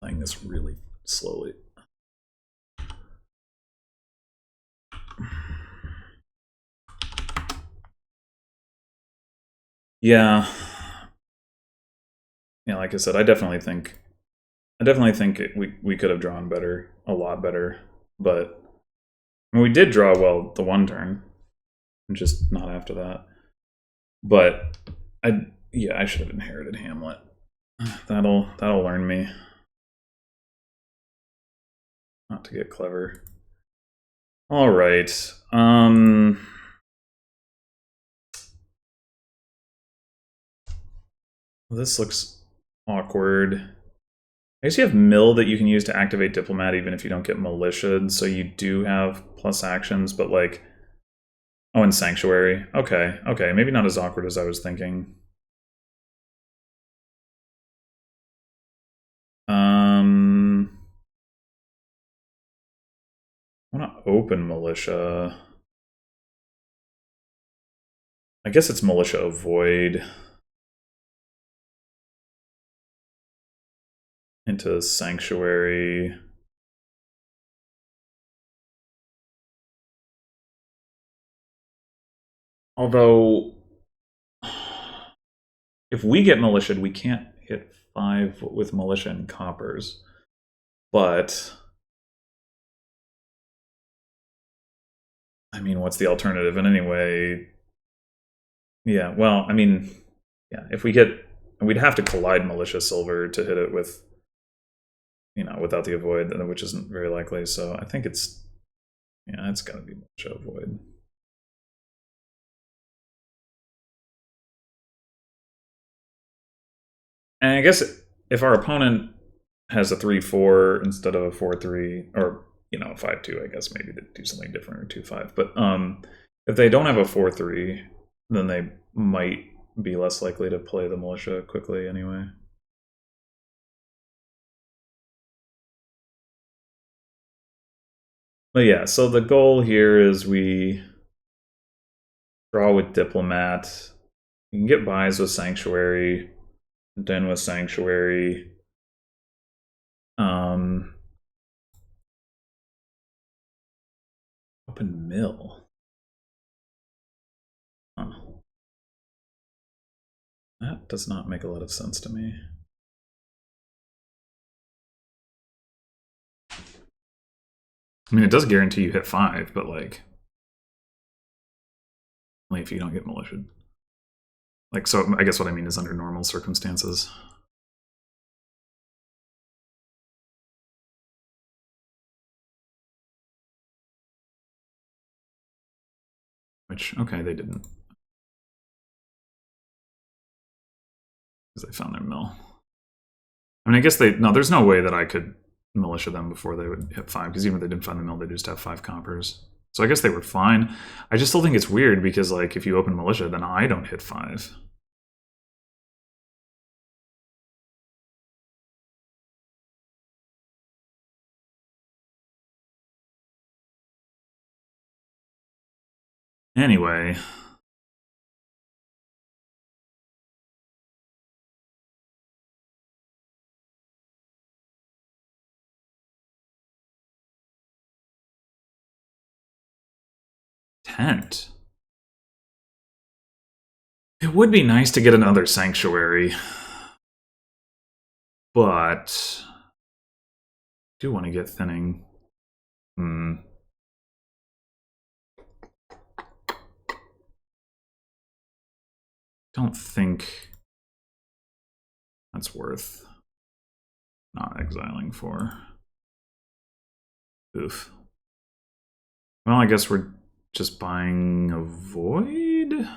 playing this really slowly. Yeah. Yeah, like I said, I definitely think we could have drawn better, a lot better, but I mean, we did draw well the 1 turn, just not after that. But I should have inherited Hamlet. That'll learn me not to get clever. All right. This looks awkward. I guess you have mill that you can use to activate diplomat even if you don't get militia'd, so you do have plus actions, but like, oh, and sanctuary. Okay, okay, maybe not as awkward as I was thinking. I want to open militia. I guess it's militia avoid into sanctuary. Although, if we get militia'd, we can't hit 5 with militia and coppers. But, I mean, what's the alternative? And anyway, yeah, well, I mean, yeah, if we get, we'd have to collide militia silver to hit it with, you know, without the avoid, which isn't very likely. So I think it's, yeah, it's got to be militia avoid. And I guess if our opponent has a 3-4 instead of a 4-3, or you know, a 5-2, I guess maybe they do something different, or 2-5. But if they don't have a 4-3, then they might be less likely to play the militia quickly anyway. But yeah, so the goal here is we draw with Diplomat. You can get buys with Sanctuary, then with Sanctuary. Open mill. Huh. That does not make a lot of sense to me. I mean, it does guarantee you hit 5, but like, only if you don't get militiaed. Like, so I guess what I mean is under normal circumstances. Which, okay, they didn't. Because they found their mill. I mean, I guess no, there's no way that I could militia them before they would hit 5, because even if they didn't find the mill, they just have 5 coppers. So I guess they were fine. I just still think it's weird because, like, if you open militia, then I don't hit 5. Anyway. Tent. It would be nice to get another sanctuary. But I do want to get thinning. Don't think that's worth not exiling for. Oof. Well, I guess we're just buying a void?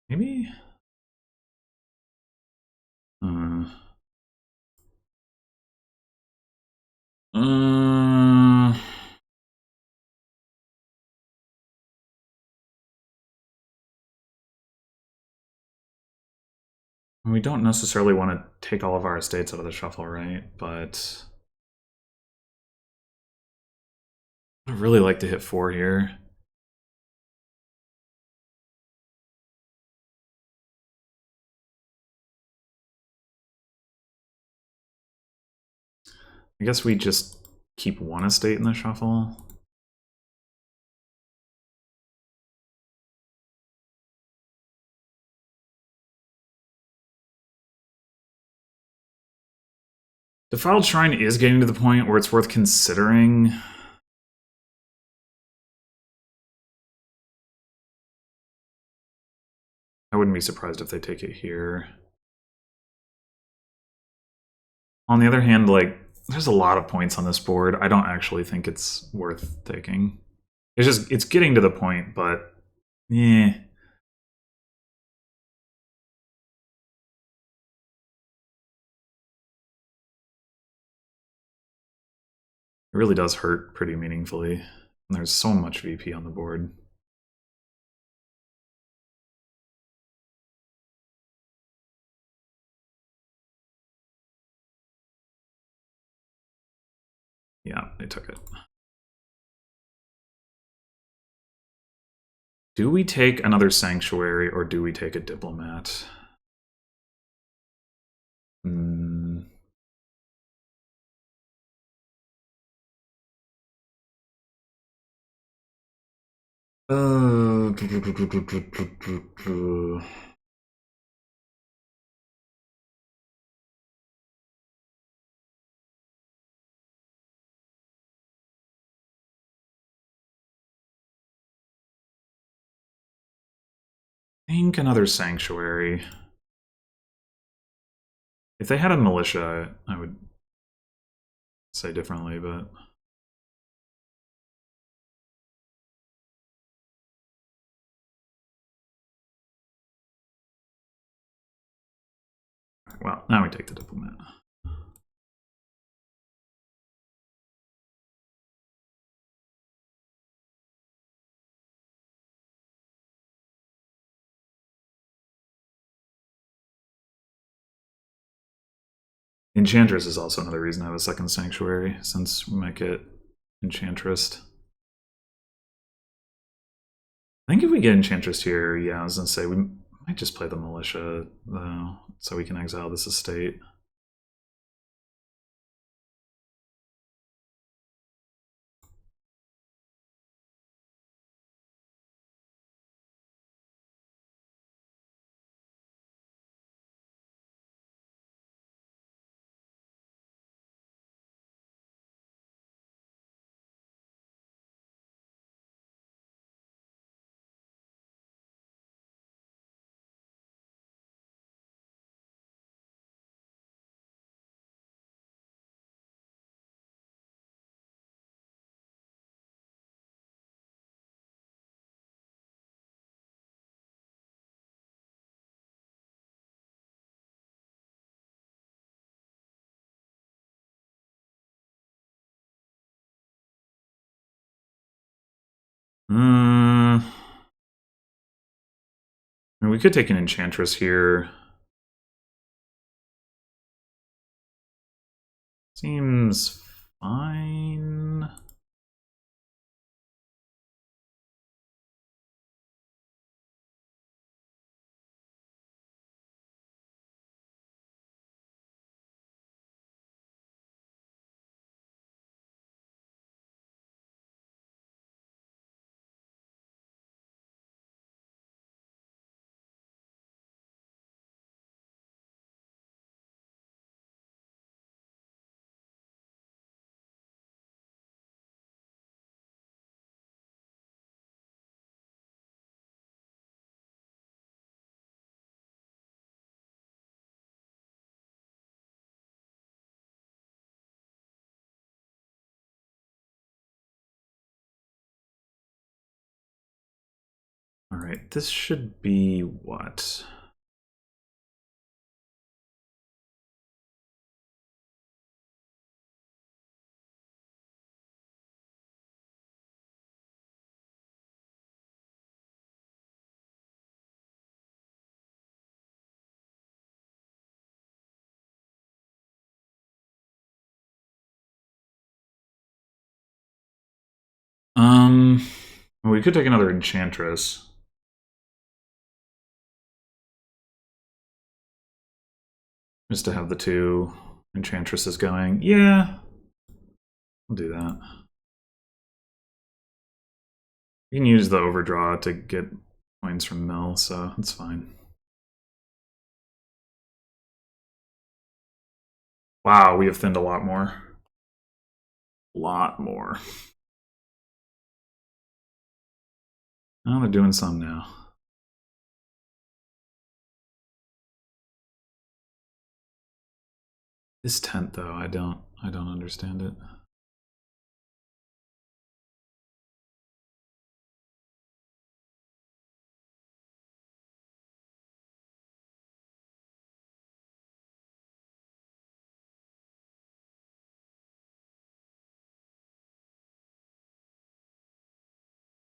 Maybe? We don't necessarily want to take all of our estates out of the shuffle, right? But I'd really like to hit 4 here. I guess we just keep 1 estate in the shuffle. Defiled Shrine is getting to the point where it's worth considering. I wouldn't be surprised if they take it here. On the other hand, like, there's a lot of points on this board. I don't actually think it's worth taking. It's getting to the point, but yeah. It really does hurt pretty meaningfully. And there's so much VP on the board. Yeah, they took it. Do we take another Sanctuary or do we take a Diplomat? I think another Sanctuary. If they had a militia, I would say differently, but well, now we take the Diplomat. Enchantress is also another reason I have a second Sanctuary, since we might get Enchantress. I think if we get Enchantress here, yeah, I was gonna say we might just play the Militia, though, so we can exile this estate. I mean, we could take an Enchantress here. Seems fine. All right, this should be what? Well, we could take another Enchantress. Just to have the two Enchantresses going. Yeah, we'll do that. You can use the overdraw to get coins from mill, so it's fine. Wow, we have thinned a lot more. Lot more. Oh, they're doing some now. This tent, though, I don't understand it.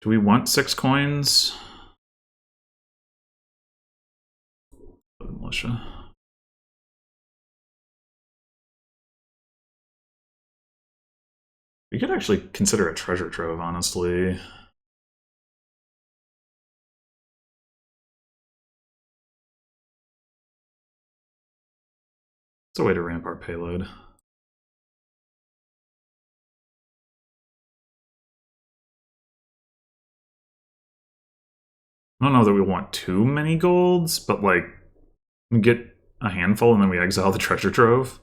Do we want 6 coins? Militia. We could actually consider a treasure trove, honestly. It's a way to ramp our payload. I don't know that we want too many golds, but like, we get a handful and then we exile the treasure trove.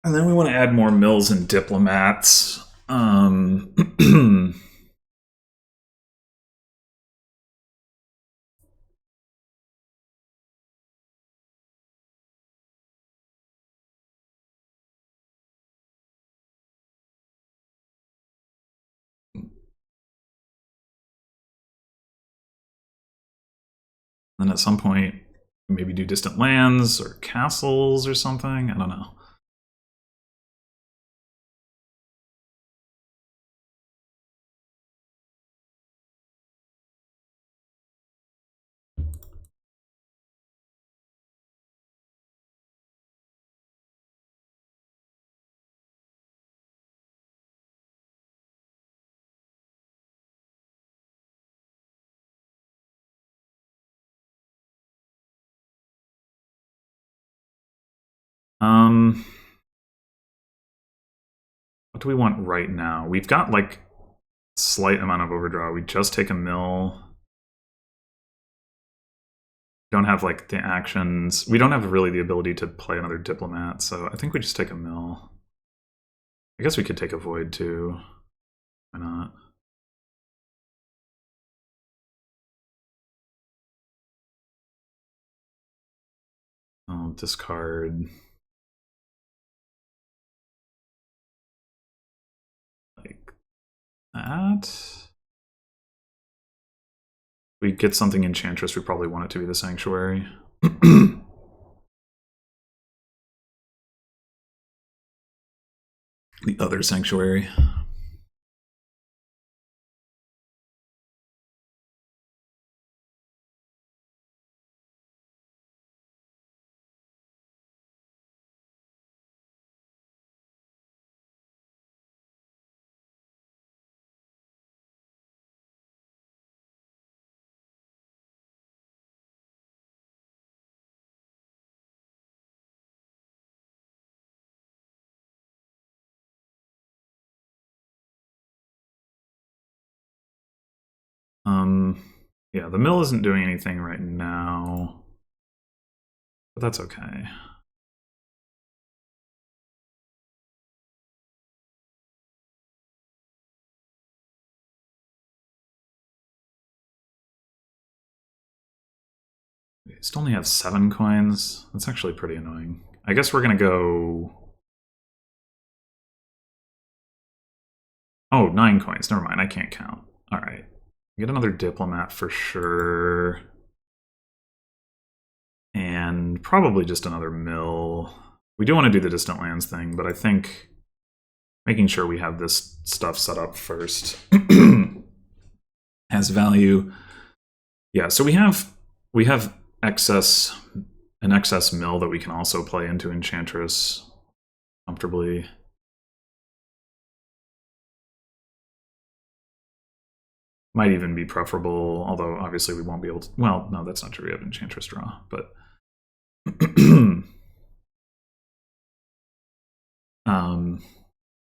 And then we want to add more mills and diplomats. Then at some point, maybe do distant lands or castles or something. I don't know. What do we want right now? We've got like slight amount of overdraw. We just take a mill. Don't have like the actions. We don't have really the ability to play another diplomat, so I think we just take a mill. I guess we could take a void too. Why not? I'll discard like that. We get something Enchantress, we probably want it to be the Sanctuary. The other Sanctuary. Yeah, the mill isn't doing anything right now, but that's okay. We still only have 7 coins. That's actually pretty annoying. I guess we're gonna go... Oh, 9 coins. Never mind, I can't count. Alright. Get another diplomat for sure. And probably just another mill. We do want to do the distant lands thing, but I think making sure we have this stuff set up first has value. Yeah, so we have an excess mill that we can also play into Enchantress comfortably. Might even be preferable, although obviously we won't be able to... Well, no, that's not true. We have Enchantress draw, but...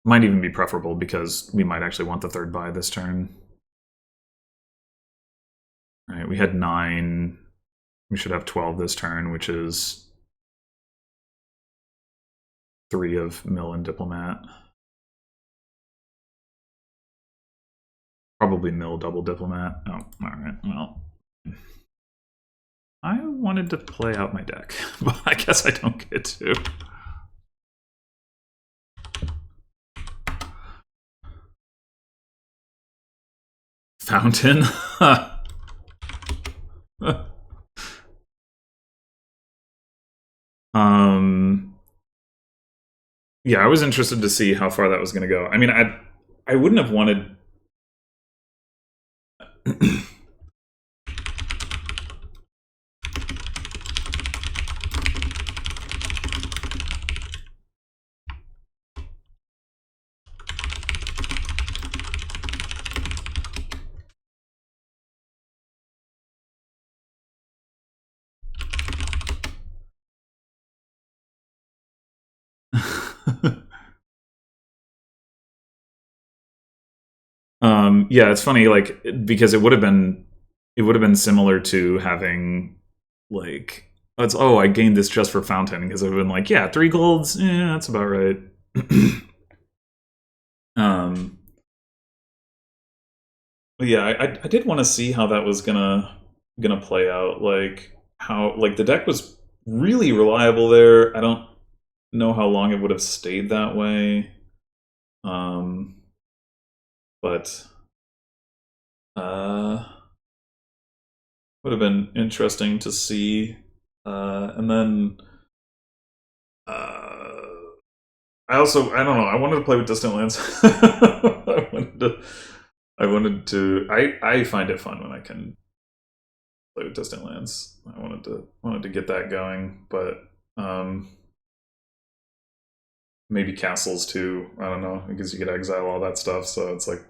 might even be preferable because we might actually want the 3rd buy this turn. All right, we had 9. We should have 12 this turn, which is 3 of mill and diplomat. Probably mill double diplomat. Oh, alright, well. I wanted to play out my deck, but I guess I don't get to. Fountain? Yeah, I was interested to see how far that was going to go. I mean, I wouldn't have wanted... Yeah, it's funny, like, because it would have been similar to having, like, oh, I gained this just for Fountain, because it would have been like, yeah, 3 golds, that's about right. But yeah, I did want to see how that was gonna play out, like, how, like, the deck was really reliable there. I don't know how long it would have stayed that way. But would have been interesting to see. And then I don't know, I wanted to play with distant lands. I find it fun when I can play with distant lands. I wanted to get that going, but maybe castles too. I don't know, because you could exile all that stuff, so it's like,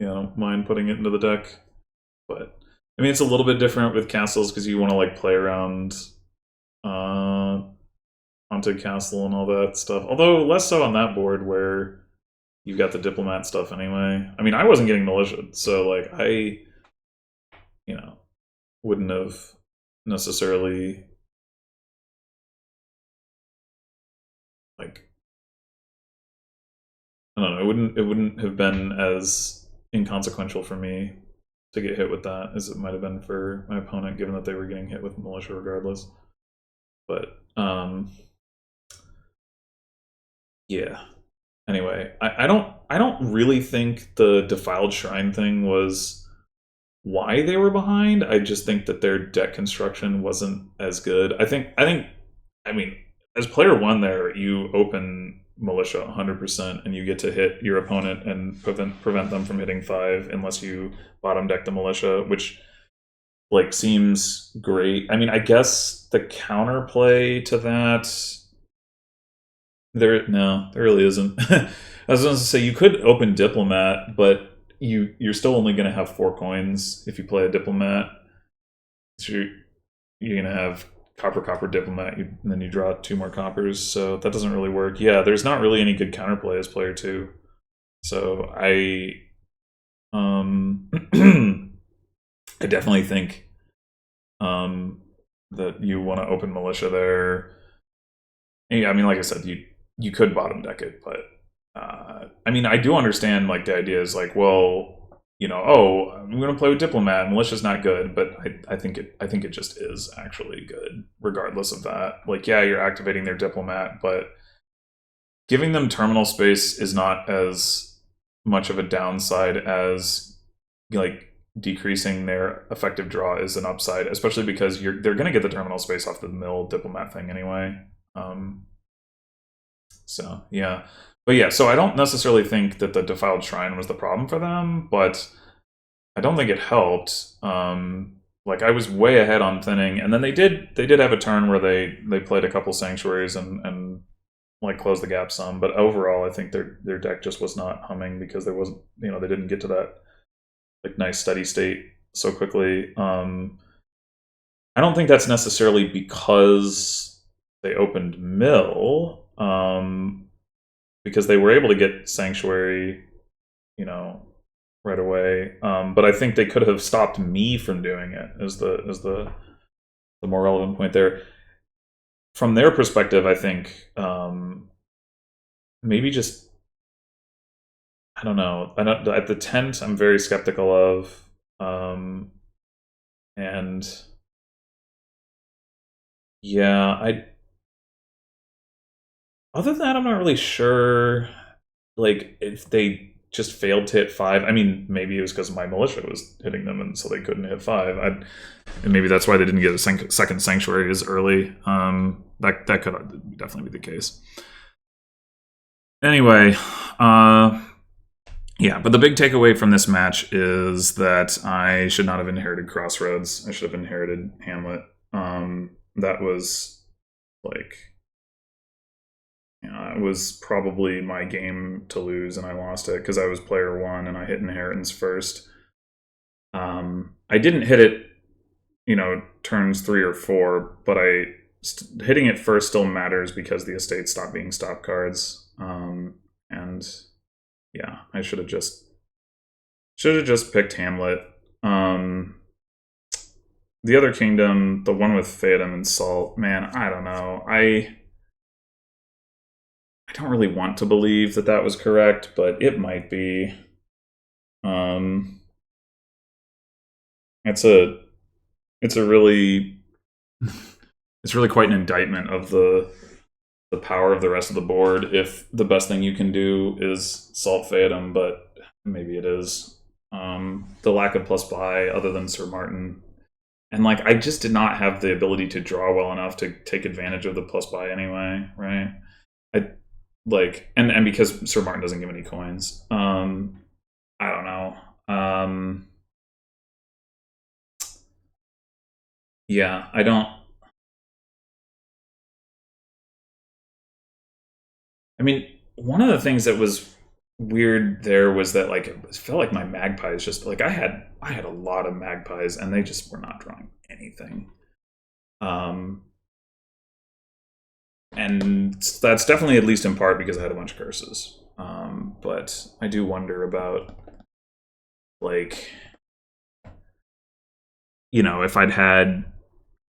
I don't mind putting it into the deck. But I mean, it's a little bit different with castles because you want to like play around on haunted castle and all that stuff. Although less so on that board where you got the diplomat stuff anyway. I mean, I wasn't getting militia, so like I, wouldn't have necessarily like I don't know. It wouldn't have been as inconsequential for me to get hit with that as it might have been for my opponent, given that they were getting hit with militia regardless. But yeah. Anyway, I don't really think the defiled shrine thing was why they were behind. I just think that their deck construction wasn't as good. I mean, as player one there, you open militia 100% and you get to hit your opponent and prevent them from hitting 5 unless you bottom deck the militia, which like seems great. I mean, I guess the counterplay to that there really isn't. I was going to say you could open diplomat, but you're still only going to have 4 coins if you play a diplomat. So you're going to have copper diplomat, and then you draw 2 more coppers. So that doesn't really work. Yeah, there's not really any good counterplay as player 2. So I I definitely think that you want to open militia there. Yeah, I mean, like I said, you could bottom deck it, but I mean, I do understand like the idea is like, well, I'm going to play with diplomat. Militia's not good, but I think it just is actually good, regardless of that. Like, yeah, you're activating their diplomat, but giving them terminal space is not as much of a downside as like decreasing their effective draw is an upside, especially because they're going to get the terminal space off the mill diplomat thing anyway. So yeah, but yeah, so I don't necessarily think that the defiled shrine was the problem for them, but I don't think it helped. Like I was way ahead on thinning, and then they did have a turn where they played a couple sanctuaries and like closed the gap some, but overall I think their deck just was not humming because there wasn't they didn't get to that like nice steady state so quickly. I don't think that's necessarily because they opened mill. Because they were able to get sanctuary, right away. But I think they could have stopped me from doing it. Is the more relevant point there. From their perspective, I think maybe just I don't know. At the tent, I'm very skeptical of, and yeah, other than that, I'm not really sure. Like, if they just failed to hit 5, I mean, maybe it was because my militia was hitting them, and so they couldn't hit 5. And maybe that's why they didn't get a second sanctuary as early. That could definitely be the case. Anyway, yeah. But the big takeaway from this match is that I should not have inherited Crossroads. I should have inherited Hamlet. That was like. It was probably my game to lose, and I lost it because I was player 1 and I hit inheritance first. I didn't hit it, turns 3 or 4, but hitting it first still matters because the estates stopped being stop cards. And yeah, I should have just picked Hamlet. The other kingdom, the one with Feodum and Salt, man, I don't know. I don't really want to believe that was correct, but it might be. It's really quite an indictment of the power of the rest of the board if the best thing you can do is Salt Feodum, but maybe it is. The lack of plus buy other than Sir Martin. And like I just did not have the ability to draw well enough to take advantage of the plus buy anyway, right? And because Sir Martin doesn't give any coins. I don't know. Yeah, I don't. I mean, one of the things that was weird there was that like it felt like my magpies just like I had a lot of magpies and they just were not drawing anything. And that's definitely at least in part because I had a bunch of curses. But I do wonder about, like, you know, if I'd had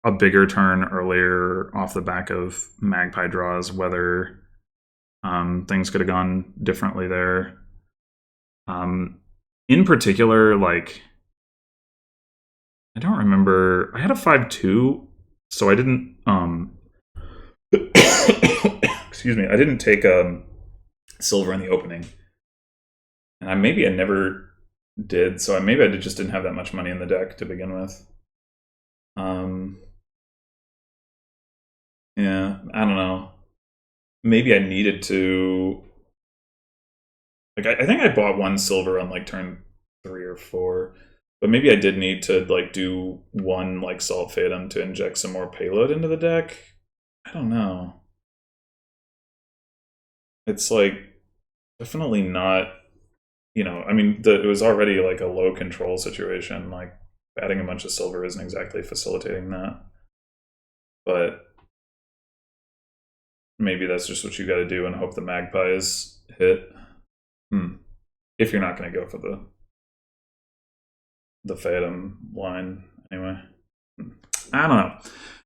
a bigger turn earlier off the back of magpie draws, whether things could have gone differently there. In particular, like, I don't remember. I had a 5-2, so I didn't. Excuse me. I didn't take silver in the opening, and maybe I never did. So maybe I just didn't have that much money in the deck to begin with. Yeah, I don't know. Maybe I needed to. Like, I think I bought one silver on like turn 3 or 4, but maybe I did need to like do one like Salt Feodum to inject some more payload into the deck. I don't know. It's like definitely not. You know, I mean, it was already like a low control situation. Like, adding a bunch of silver isn't exactly facilitating that. But maybe that's just what you got to do and hope the magpies hit. If you're not going to go for the Feodum line, anyway. I don't know.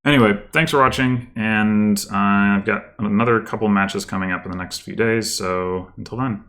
Anyway, thanks for watching, and I've got another couple matches coming up in the next few days, so until then.